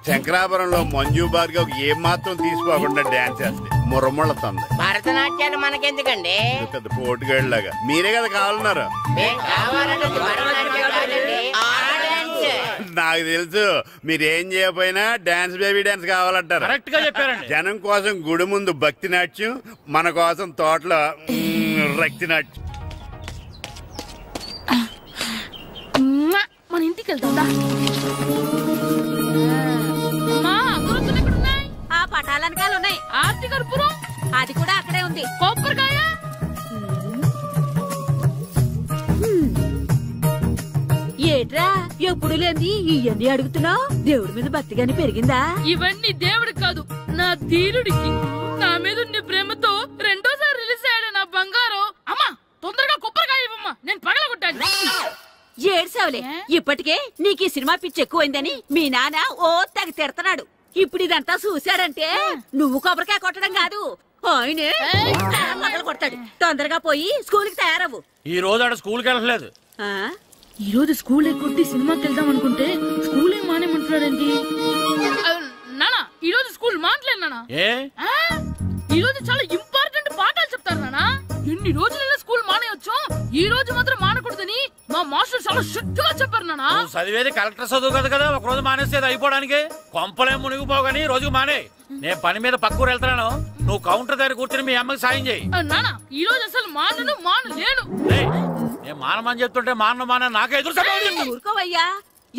శంకరాపురంలో మంజు భార్గవ్ ఏం మాత్రం తీసుకోకుండా డాన్స్ చేస్తే మురముళ్ళతుంది. భరతనాట్యాలు మనకెందుకండి? పెద్ద పోటుగాళ్ళు లాగా మీరే కదా కావాలన్నారు. నాకు తెలుసు మీరేం చేయకపోయినా డాన్స్ బేబీ డాన్స్ కావాలంటారు. కరెక్ట్ గా చెప్పారండి. జనం కోసం గుడి ముందు భక్తి నాట్యం, మన కోసం తోటలో రక్తి నాట్యం. మన ఇంటికి వెళ్తుందా? ఆ పటాలనకాలు ఉన్నాయి. ఆర్తి కర్పూరం అది కూడా అక్కడే ఉంది. కొబ్బరికాయ ఏట్రా ఎప్పుడు లేని ఇవన్నీ అడుగుతున్నావు? దేవుడి మీద భక్తిగాని పెరిగిందా? ఇవన్నీ దేవుడికి కాదు, నా ధీరుడికి. నా మీద ఉన్న ప్రేమతో రెండోసారి రిలీజ్ అయ్యాడు నా బంగారం. అమ్మా తొందరగా కొబ్బరికాయ ఇవ్వమ్మా, నేను పగలగొట్టాను. ఏడ్సావులే, ఇప్పటికే నీకు ఈ సినిమా పిచ్చి ఎక్కువైందని మీ నాన్న ఓ తెగ తిడతాడు. ఇప్పుడు ఇదంతా చూశాడంటే నువ్వు కొబ్బరికాయ కొట్టడం కాదు, ఆయనే పగల కొడతాడు. తొందరగా పోయి స్కూల్ కి తయారవు. ఈ రోజు ఆడ స్కూల్కి వెళ్ళలేదు. ఈ రోజు స్కూల్ ఎక్కొట్టి సినిమాకి వెళ్దాం అనుకుంటే స్కూల్ ఏం మానేమంటున్నాడండి? నానా ఈ రోజు స్కూల్ మానట్లేదు నానా. ఈ రోజు చాలా ఇంపార్టెంట్ పాఠాలు చెప్తారు నానా. ఎన్ని రోజులైనా స్కూల్ మానేయొచ్చు, ఈ రోజు మాత్రం మానకూడదని మా మాస్టర్ చాలా స్ట్రిక్ట్ గా చెప్పారు నానా. చదివేది కలెక్టర్ చదువు కదా కదా, ఒక రోజు మానేసేది అయిపోవడానికి. కొంపలే మునిగిపోగాని రోజు మానే. నేను పని మీద పక్కూరు వెళ్తున్నాను, నువ్వు కౌంటర్ దగ్గర కూర్చొని మీ అమ్మకి సాయం చేయి. నానా ఈ రోజు అసలు మానలేను. నేను మానమని చెప్తుంటే మాన నాకే ఎదురు. ఊరుకోవయ్యా,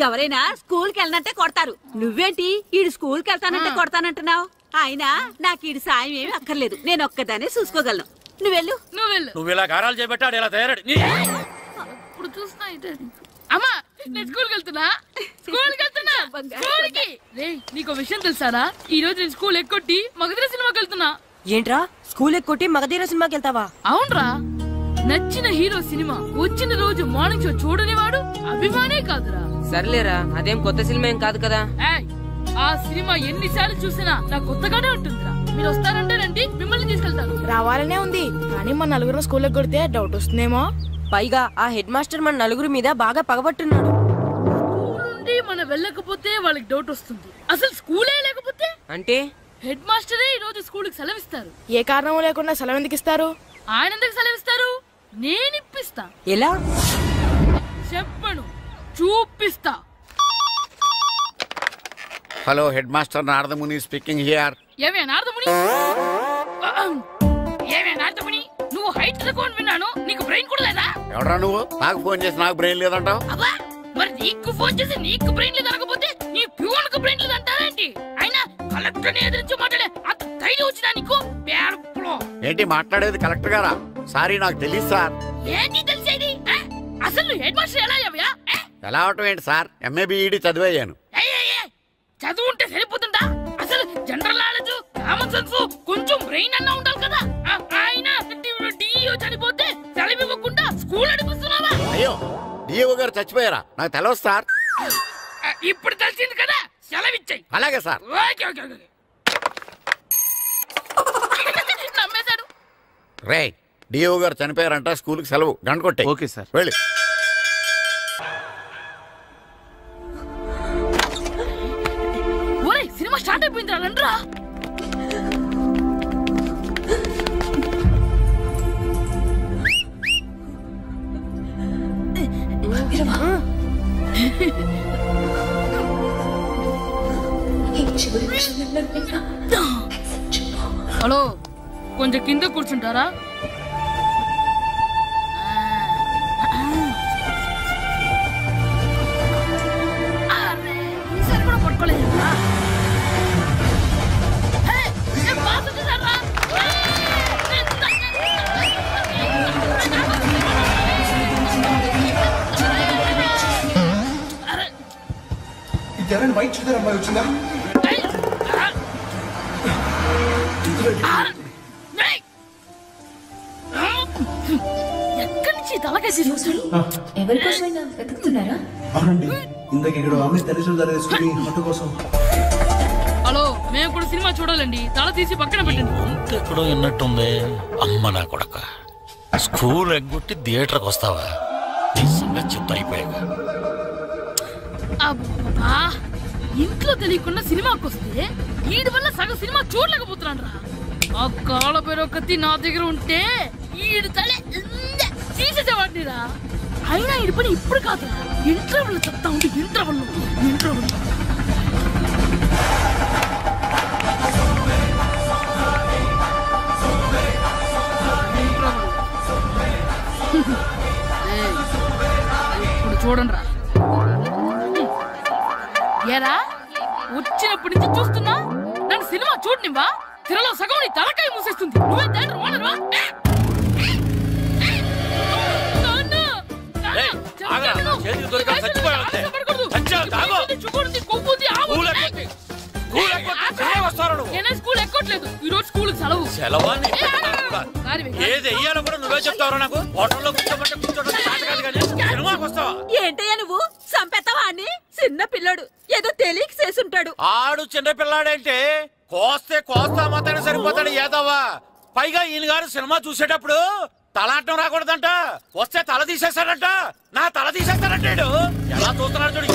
ఎవరైనా స్కూల్ కి వెళ్ళనంటే కొడతారు. నువ్వేంటి ఈడు స్కూల్ కి వెళ్తానంటే కొడతానంటున్నావు? అయినా నాకు ఈడు సాయం ఏమి అక్కర్లేదు, నేను ఒక్కదానే చూసుకోగలను. నువ్వెళ్ళు. నువ్వు ఇలా గారాలు చేపెట్టాడు ఇలా తయారడు. ఇప్పుడు చూస్తున్నా అమ్మా, నేను స్కూల్కి వెళ్తున్నా. స్కూల్కి నీకు విషయం తెలుసారా? ఈ రోజు నేను స్కూల్ ఎక్కొట్టి మగధీర సినిమాకి వెళ్తున్నా. ఏంట్రా స్కూల్ ఎక్కొట్టి మగధీర సినిమాకి వెళ్తావా? అవునరా, నచ్చిన హీరో సినిమా వచ్చిన రోజు మార్నింగ్ షో చూడని వాడు అభిమానే కాదురా. సర్లేరా, అదేం కొత్త సినిమా ఏం కాదు కదా. ఆ సినిమా ఎన్నిసార్లు చూసినా నాకు కొత్తగానే ఉంటుందిరా. మీరు వస్తారంటే రండి, మిమ్మల్ని తీసుకెళ్తాను. రావాలనే ఉంది కానీ మన నలుగురు స్కూల్ కొడితే డౌట్ వస్తుందేమో. పైగా ఆ హెడ్ మాస్టర్ మన నలుగురి మీద బాగా పగబట్టున్నాడు. స్కూల్ నుండి మనం వెళ్ళకపోతే వాళ్ళకి డౌట్ వస్తుంది. అసలు స్కూలే లేకపోతే అంటే హెడ్ మాస్టరే ఈ రోజు స్కూల్కి సెలవిస్తారు. ఏ కారణం లేకుండా సెలవు ఎందుకు ఇస్తారు? ఆయన ఎందుకు సెలవిస్తారు? నేను ఇప్పిస్తా. ఎలా? చెప్పను, చూపిస్తా. Hello, head master Naradamuni speaking here. ఏమే నారదముని? ఏమే నారదముని? నువ్వు హైట్ తక్కువ విన్నాను, నీకు బ్రెయిన్ కూడా లేదా? ఎవరా నువ్వు? నాకు ఫోన్ చేసి నాకు బ్రెయిన్ లేదంటావు? అబ్బా, మరి నీకు ఫోన్ చేసి నీకు బ్రెయిన్ లేదనకపోతే నీ ప్యూన్కు బ్రెయిన్ లేదంటారేంటి? అయినా కలెక్టర్ ని ఎదిరించి మాట్లాడే అంత ధైర్యం వచ్చినా నీకు? ఏంటి మాట్లాడేది? కలెక్టర్ గారా? సారీ, నాకు తెలియదు సార్. ఏంటి తెలిసేది? అసలు హెడ్ మాస్టర్ ఎలా అయ్యావా? ఎలా అవటం ఏంటి సార్? MA B Ed చదివయ్యాను. చదువు ఉంటే సరిపోతుందా? అసలు జనరల్ నాలెడ్జ్, కామన్ సెన్స్, కొంచెం బ్రెయిన్ అన్నా ఉండాలి కదా. ఆయన డిఇఓ చనిపోతే సెలవివ్వకుండా స్కూల్ నడిపిస్తున్నావా? అయ్యో, డిఇఓ గారు చచ్చిపోయారా? నాకు తెలియదు సార్. ఇప్పుడు తెలిసింది కదా, సెలవిచ్చాయి. అలాగే సార్. నమ్మేశాడు. రే, డిఇఓ గారు చనిపోయారంట, స్కూల్ కి సెలవు. గంట కొట్టే. Okay sir. వెళ్ళి. ఓయ్, సినిమా స్టార్ట్ అయిపోయింది రా, రండ్రా. హలో, కొంచెం కింద కూర్చుంటారా? ఈసారి కూడా పట్టుకోలేదు. వైట్ చూద్దరు అమ్మాయి వచ్చిందా? ఎక్కడి నుంచి తలకాయ తీసుకొచ్చాడు? ఎవరికోసమైనా వెతుకుతున్నారా? అవునండి, ఇందాక ఇక్కడ ఆమె తల్లిదండ్రులు ఆటో కోసం. హలో, మేము కూడా సినిమా చూడాలండి. తల తీసి పక్కన పెట్టండి. ఎక్కడో విన్నట్టుంది. అమ్మ నా కొడక, స్కూల్ ఎగ్గొట్టి థియేటర్కి వస్తావా? నీ సంగతి చెప్తా అయిపోయాక. అబ్బా, ఇంట్లో తెలియకుండా సినిమాకి వస్తే వీడి వల్ల సగం సినిమా చూడలేకపోతున్నాను రా. ఆ కాళ్ళ పేరు కత్తి నా దగ్గర ఉంటే ఈడు తలే తీసేసేవాడిని రా. అయినా ఈడి పని ఇప్పుడు కాదురా, ఇంటర్వెల్ చెప్తా ఉంటే ఇంటర్వెల్ ఇప్పుడు చూడండి రా. ఏరా, వచ్చినప్పటి నుంచి చూస్తున్నా, నన్ను సినిమా చూడనివ్వా? తిరలో సగం నీ తలకాయ మూసేస్తుంది. నువ్వే దాని రోనర్వా? స్కూల్ ఎక్కట్లేదు, ఈ రోజు స్కూల్ సెలవు. ఏది వెయ్యాలో కూడా నువ్వే చెప్తావు. నాకు హోటల్లో ఏంటయ్యా నువ్వు? సంపెత్తవా అని? చిన్న పిల్లడు ఏదో తెలియక చేసుంటాడు. ఆడు చిన్న పిల్లాడంటే కోస్తే కోస్తా మాత్రమే సరిపోతాడు ఏదవ్వా. పైగా ఈయన గారు సినిమా చూసేటప్పుడు తలాటం రాకూడదంట, వస్తే తల తీసేస్తాడంట. నా తల తీసేస్తాడంటాడు. ఎలా చూస్తున్నాడు చూడు.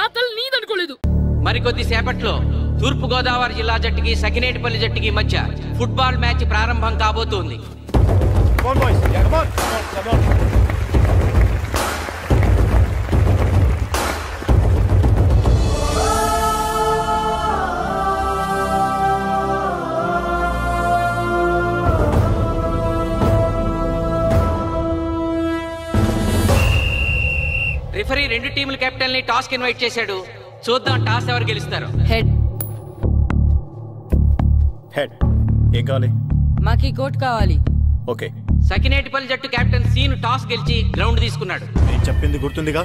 ఆ తల నీదనుకోలేదు. మరికొద్ది సేపట్లో తూర్పు గోదావరి జిల్లా జట్టుకి సకినేటిపల్లి జట్టుకి మధ్య ఫుట్బాల్ మ్యాచ్ ప్రారంభం కాబోతోంది. రిఫరీ రెండు టీముల కెప్టెన్ ని టాస్ కి ఇన్వైట్ చేశాడు. చూద్దాం టాస్ ఎవరు గెలుస్తారు. హెడ్. హెడ్. ఏం కావాలి? మాకి కోట్ కావాలి. ఓకే. సకినేటిపల్లి జట్టు కెప్టెన్ సీన్ టాస్ గెలిచి గ్రౌండ్ తీసుకున్నాడు. నేను చెప్పింది గుర్తుందిగా,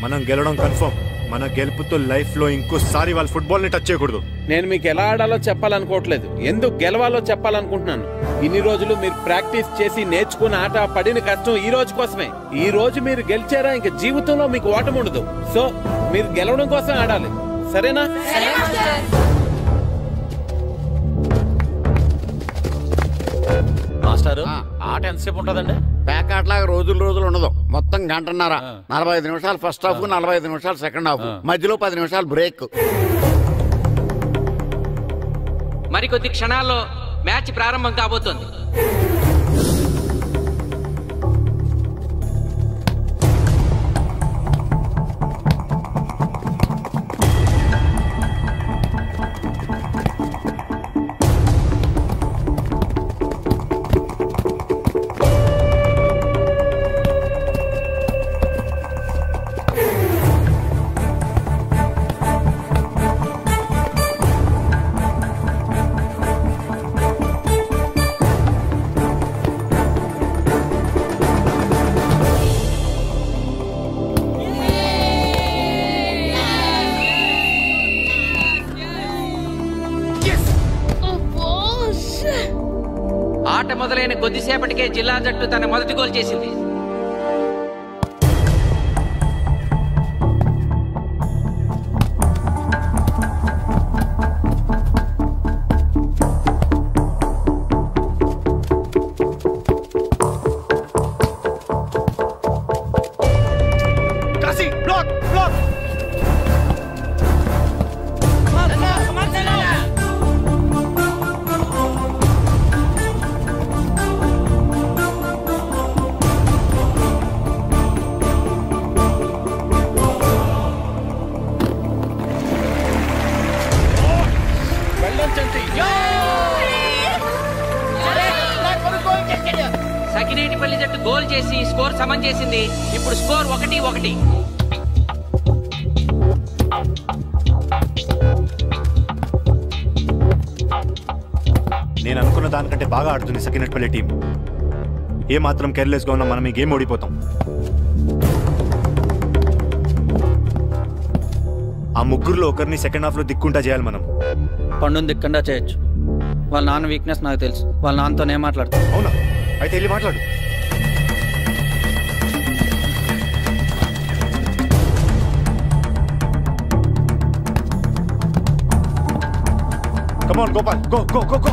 మనం గెలవడం కన్ఫర్మ్. మన గెలుపుతో లైఫ్ లో ఇంకోసారి వాళ్ళ ఫుట్బాల్ ని టచ్ చేయకూడదు. నేను మీకు ఎలా ఆడాలో చెప్పాలనుకోవట్లేదు, ఎందుకు గెలవాలో చెప్పాలనుకుంటున్నాను. ఇన్ని రోజులు మీరు ప్రాక్టీస్ చేసి నేర్చుకున్న ఆట పడిన కష్టం ఈ రోజు కోసమే. ఈ రోజు మీరు గెలిచారా, ఇంక జీవితంలో మీకు ఓటమి ఉండదు. సో మీరు గెలవడం కోసం ఆడాలి, సరేనా? మాస్టర్, ఆట ఎంతసేపు ఉంటుందండి? ప్యాక్ ఆటలాగా రోజులు ఉండదు. మొత్తం గంటన్నర. 45 నిమిషాలు ఫస్ట్ హాఫ్, 45 నిమిషాలు సెకండ్ హాఫ్, మధ్యలో 10 నిమిషాలు బ్రేక్. మరికొద్ది క్షణాల్లో మ్యాచ్ ప్రారంభం కాబోతోంది. ఆట మొదలైన కొద్దిసేపటికే జిల్లా జట్టు తన మొదటి గోల్ చేసింది. సకినేటిపల్లి జట్టు గోల్ చేసి స్కోర్ సమం చేసింది. ఇప్పుడు స్కోర్ 1-1. నేను అనుకున్న దానికంటే బాగా ఆడుతుంది సకినేటిపల్లి టీం. ఏ మాత్రం కేర్లెస్ గా ఉన్నా మనం ఈ గేమ్ ఓడిపోతాం. ఆ ముగ్గురులో ఒకరిని సెకండ్ హాఫ్ లో దిక్కుంటా చేయాలి మనం. పండుని దిక్కుండా చేయొచ్చు. వాళ్ళ నాన్న వీక్నెస్ నాకు తెలుసు. వాళ్ళ నాన్నతో నేను మాట్లాడతాను. అవునా? అయితే వెళ్ళి మాట్లాడు. Come on, Gopal. Go, go, go, go.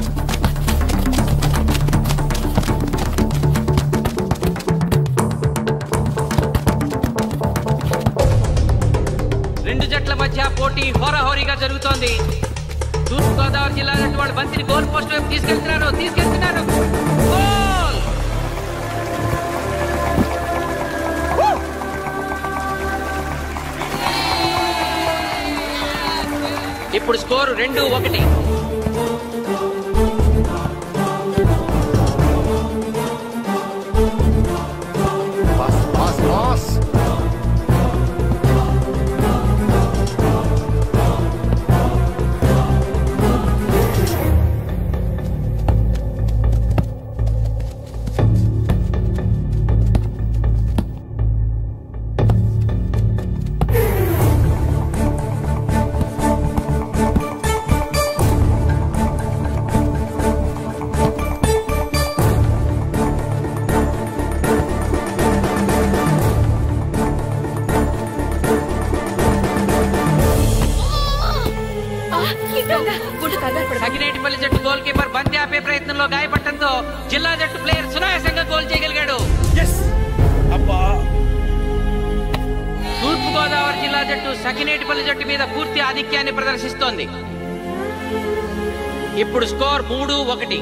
రెండు జట్ల మధ్య పోటీ హోరాహోరీగా జరుగుతోంది. తూర్పు గోదావరి జిల్లా జట్టు వాళ్ళు బంతిని గోల్ పోస్ట్ వైపు తీసుకెళ్తున్నారు. గోల్! ఇప్పుడు స్కోరు 2-1. సకినేటిపల్లి జట్టు గోల్ కీపర్ బంతి ఆపే ప్రయత్నంలో గాయపడటంతో జిల్లా జట్టు ప్లేయర్ సునాయాసంగా గోల్ చేయగలిగాడు. తూర్పు గోదావరి జిల్లా జట్టు సకినేటిపల్లి జట్టు మీద పూర్తి ఆధిక్యాన్ని ప్రదర్శిస్తోంది. ఇప్పుడు స్కోర్ 3-1.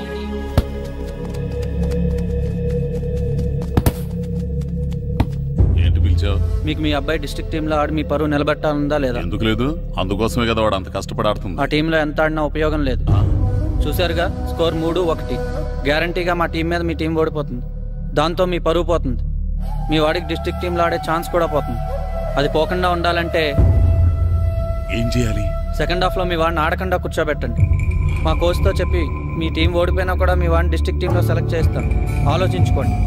మీకు మీ అబ్బాయి డిస్ట్రిక్ట్ టీంలో ఆడి మీ పరువు నిలబెట్టాలందా లేదా? ఎందుకు లేదు? అందుకోసమే కదా వాడు అంత కష్టపడి ఆడుతుంది. ఆ టీంలో ఎంత ఆడినా ఉపయోగం లేదు. చూసారుగా, స్కోర్ 3-1. గ్యారంటీగా మా టీం మీద మీ టీం ఓడిపోతుంది. దాంతో మీ పరువు పోతుంది. మీ వాడికి డిస్ట్రిక్ట్ టీంలో ఆడే ఛాన్స్ కూడా పోతుంది. అది పోకుండా ఉండాలంటే ఏం చేయాలి? సెకండ్ హాఫ్లో మీ వాడిని ఆడకుండా కూర్చోబెట్టండి. మా కోచ్తో చెప్పి మీ టీం ఓడిపోయినా కూడా మీ వాడిని డిస్ట్రిక్ట్ టీంలో సెలెక్ట్ చేస్తాను. ఆలోచించుకోండి.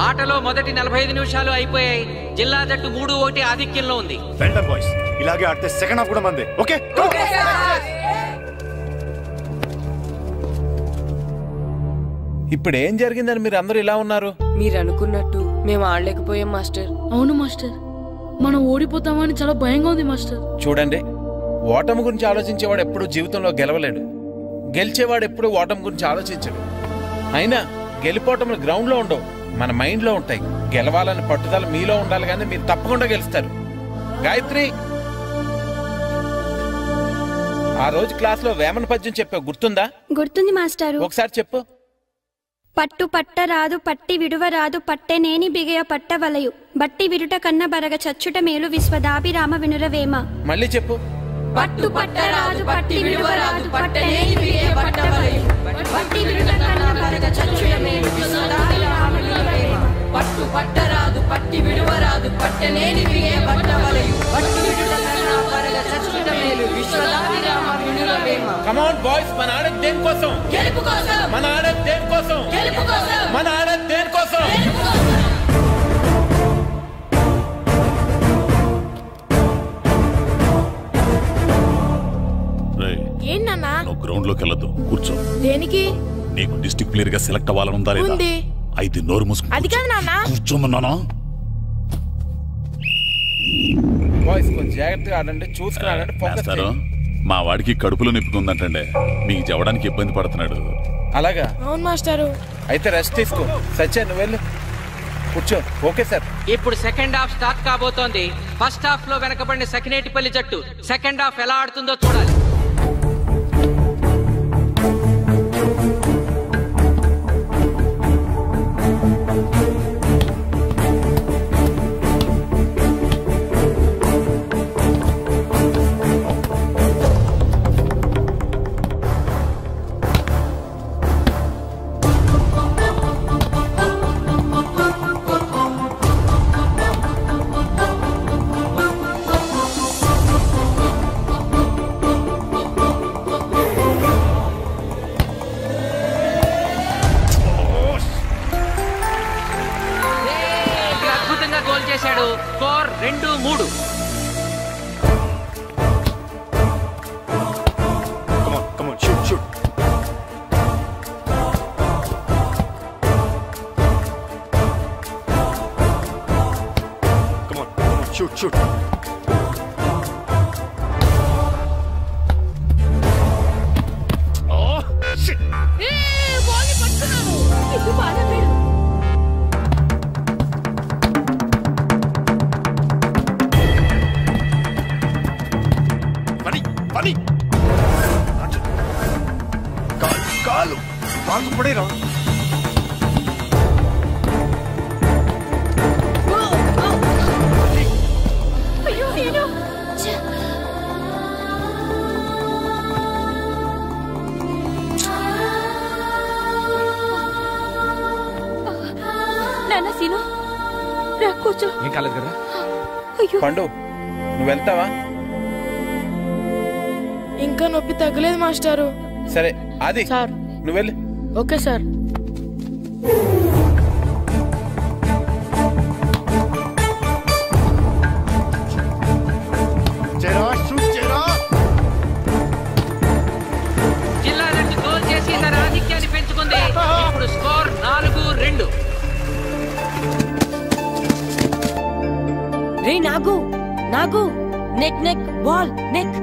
ఆటలో మొదటి 45 నిమిషాలు అయిపోయాయి. జిల్లా జట్టు 3-1 ఆధిక్యంలో ఉంది. ఇలాగే ఆడితే సెకండ్ హాఫ్ కూడా మందే. ఓకే, ఇప్పుడు ఏం జరిగిందని మీరు అందరూ ఇలా ఉన్నారు? మీరు అనుకున్నట్టు మేము ఆడలేకపోయాం మాస్టర్. అవును మాస్టర్, మనం ఓడిపోతామని చాలా భయంగా ఉంది మాస్టర్. చూడండి, ఓటమి గురించి ఆలోచించేవాడు ఎప్పుడు జీవితంలో గెలవలేడు, గెలిచేవాడు ఎప్పుడు ఓటమి గురించి ఆలోచించడు. అయినా గెలిపోవటంలో గ్రౌండ్లో ఉండవు, మన మైండ్లో ఉంటాయి. గెలవాలని పట్టుదల మీలో ఉండాలి, కానీ మీరు తప్పకుండా గెలుస్తారు. గాయత్రి, ఆ రోజు క్లాస్ లో వేమన పద్యం చెప్పావు, గుర్తుందా? గుర్తుంది మాస్టారు. ఒకసారి చెప్పు. పట్టు పట్టరాదు పట్టి విడువరాదు పట్టెనేని బిగయ పట్టవలయు బట్టి విరుట కన్న బరగ చచ్చుట మేలు విశ్వదాభిరామ వినురవేమ. మళ్ళీ చెప్పు. పట్టు పట్టరాదు పట్టి విడువరాదు పట్టెనేని బిగయ పట్టవలయు బట్టి విరుట కన్న బరగ చచ్చుట మేలు విశ్వదాభిరామ వినురవేమ. పట్టు పట్టరాదు పట్టి విడువరాదు పట్టెనేని బిగయ పట్టవలయు బట్టి విరుట కన్న బరగ చచ్చుట మేలు విశ్వదాభిరామ వినురవేమ. కమ్ ఆన్ బాయ్స్, మన ఆడేది దేనికోసం? గెలుపు కోసం. మన ఆడేది దేనికోసం? గెలుపు కోసం. మన ఆడేది దేనికోసం? ఏంటన్నా? నువ్వు గ్రౌండ్ లోకి వెళ్ళదు, కూర్చో. దేనికి? నీకు డిస్ట్రిక్ట్ ప్లేయర్ గా సెలెక్ట్ అవ్వాలనుందా లేదా? ఉంది. అయితే నోరు మూసుకుని అది కాదు నాన్న. కూర్చోమన్నానా? బాయ్స్ కొంచెం జాగ్రత్తగా ఆడండి, చూసుకుని ఆడండి, ఫోకస్ మాస్టారు, మా వాడికి కడుపులో నొప్పుకుందంటండి, మీకు చెప్పడానికి ఇబ్బంది పడుతున్నాడు. అలాగా? అవును మాస్టారు. అయితే రెస్ట్ తీసుకో. సత్య నువ్వు వెళ్ళు, కూర్చో. Okay sir. ఇప్పుడు సెకండ్ హాఫ్ స్టార్ట్ కాబోతోంది. ఫస్ట్ హాఫ్ లో వెనకబడిన సకినేటిపల్లి జట్టు సెకండ్ హాఫ్ ఎలా ఆడుతుందో చూడాలి. చేశాడు. Score 2-3. Come on, shoot, shoot. Come on, shoot, shoot. Oh, shit. Hey, ball ni పట్టుకున్నాను. ఇది బాగా వేడు. పని కాలు బాగు పడేరా. అయ్యో నేను నాన్న సీను రా కూర్చో. ఏం కాలేదు కదా? అయ్యో పండు, నువ్వు వెళ్తావా? ఇంకా నొప్పి తగ్గలేదు మాస్టారు. సరే అది సార్ నువ్వు వెళ్ళు. Okay sir. జిల్లా జట్టు గోల్ చేసి తన ఆధిక్యాన్ని పెంచుకుంది. ఇప్పుడు స్కోర్ 4-2. రే నాగు నాగు, నెక్ నెక్ బాల్ నెక్.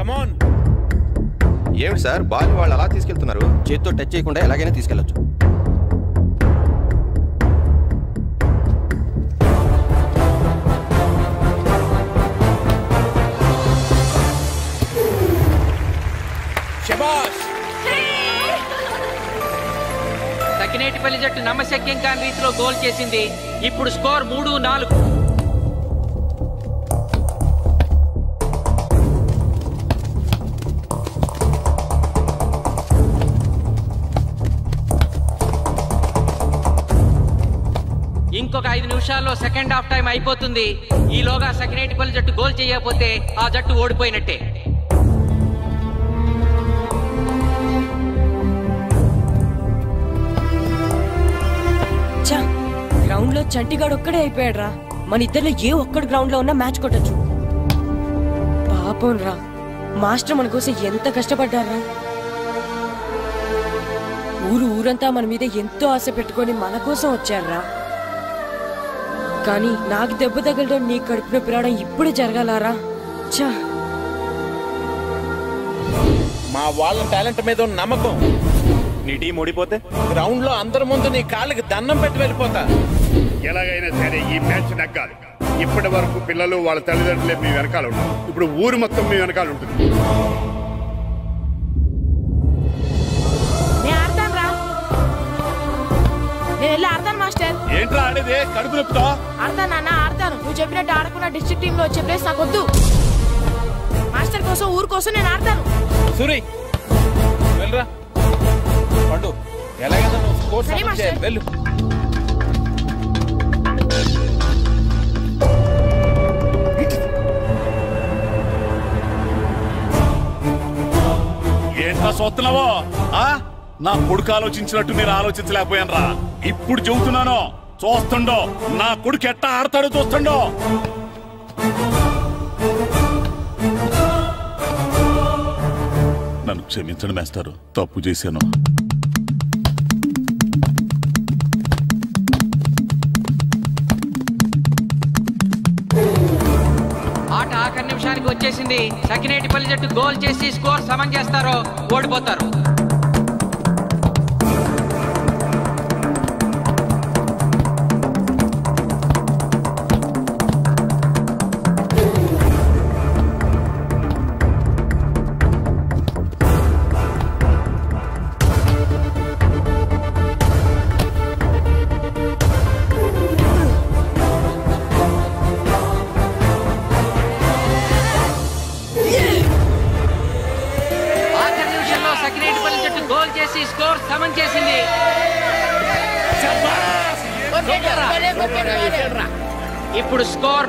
కమాన్. ఏమిటి సార్, బాల్ వాళ్ళు అలా తీసుకెళ్తున్నారు? చేతితో టచ్ చేయకుండా ఎలాగైనా తీసుకెళ్లొచ్చు. సకినేటిపల్లి జట్టు నమ్మశక్యం కాని రీతిలో గోల్ చేసింది. ఇప్పుడు స్కోర్ 3-4. ఇంకొక 5 నిమిషాల్లో సెకండ్ హాఫ్ టైం అయిపోతుంది. ఈలోగా సకినేటిపల్లి జట్టు గోల్ చేయకపోతే ఆ జట్టు ఓడిపోయినట్టే. గ్రౌండ్ లో చంటిగాడు ఒక్కడే అయిపోయాడు రా. మన ఇద్దరిలో ఏ ఒక్కడు గ్రౌండ్ లో ఉన్నా మ్యాచ్ కొట్టచ్చు. పాపం రా, మాస్టర్ మన కోసం ఎంత కష్టపడ్డారా. ఊరంతా మన మీద ఎంతో ఆశ పెట్టుకొని మన కోసం వచ్చారా. కానీ నాకు దెబ్బ తగలడం నీ కడుపు నొప్పి రావడం ఇప్పుడు జరగాలారా. చా, మా వాళ్ళ టాలెంట్ మీద ఉన్న నమ్మకం. నీ టీం ఓడిపోతే గ్రౌండ్ లో అందరి ముందు నీ కాళ్ళకి దండం పెట్టి వెళ్ళిపోతా. ఎలాగైనా సరే ఈ మ్యాచ్ నగ్గాలి. ఇప్పటి వరకు పిల్లలు వాళ్ళ తల్లిదండ్రులే మీ వెనకాల ఉంటారు. ఇప్పుడు ఊరు మొత్తం మీ వెనకాల ఉంటుంది. నేను వెళ్ళి ఆడతాను మాస్టర్. ఏంట్రా ఆడేది? కడుపు నొప్పుతో ఆడతాను నాన్న, ఆడతాను. నువ్వు చెప్పినట్టు ఆడకున్న డిస్ట్రిక్ట్ టీమ్ లో వచ్చే ప్లేస్ నాకు వద్దు. మాస్టర్ కోసం, ఊరు కోసం నేను ఆడతాను. సూరి వెళ్ళరా. పండు ఎలాగైనా నువ్వు స్కోర్ సరే మాస్టర్. వెళ్ళు. ఏంట్రా చూస్తున్నావో? నా కొడుకు ఆలోచించినట్టు నేను ఆలోచించలేకపోయాను రా. ఇప్పుడు చెబుతున్నాను, చూస్తుండో నా కొడుకు ఎట్టా ఆడతాడో చూస్తుండో. నన్ను క్షమించండి మేస్టారు, తప్పు చేశాను. ఆట ఆఖరి నిమిషానికి వచ్చేసింది. సకినేటిపల్లి జట్టు గోల్ చేసి స్కోర్ సమం చేస్తారో ఓడిపోతారు. స్కోర్ సమం చేసింది. ఇప్పుడు స్కోర్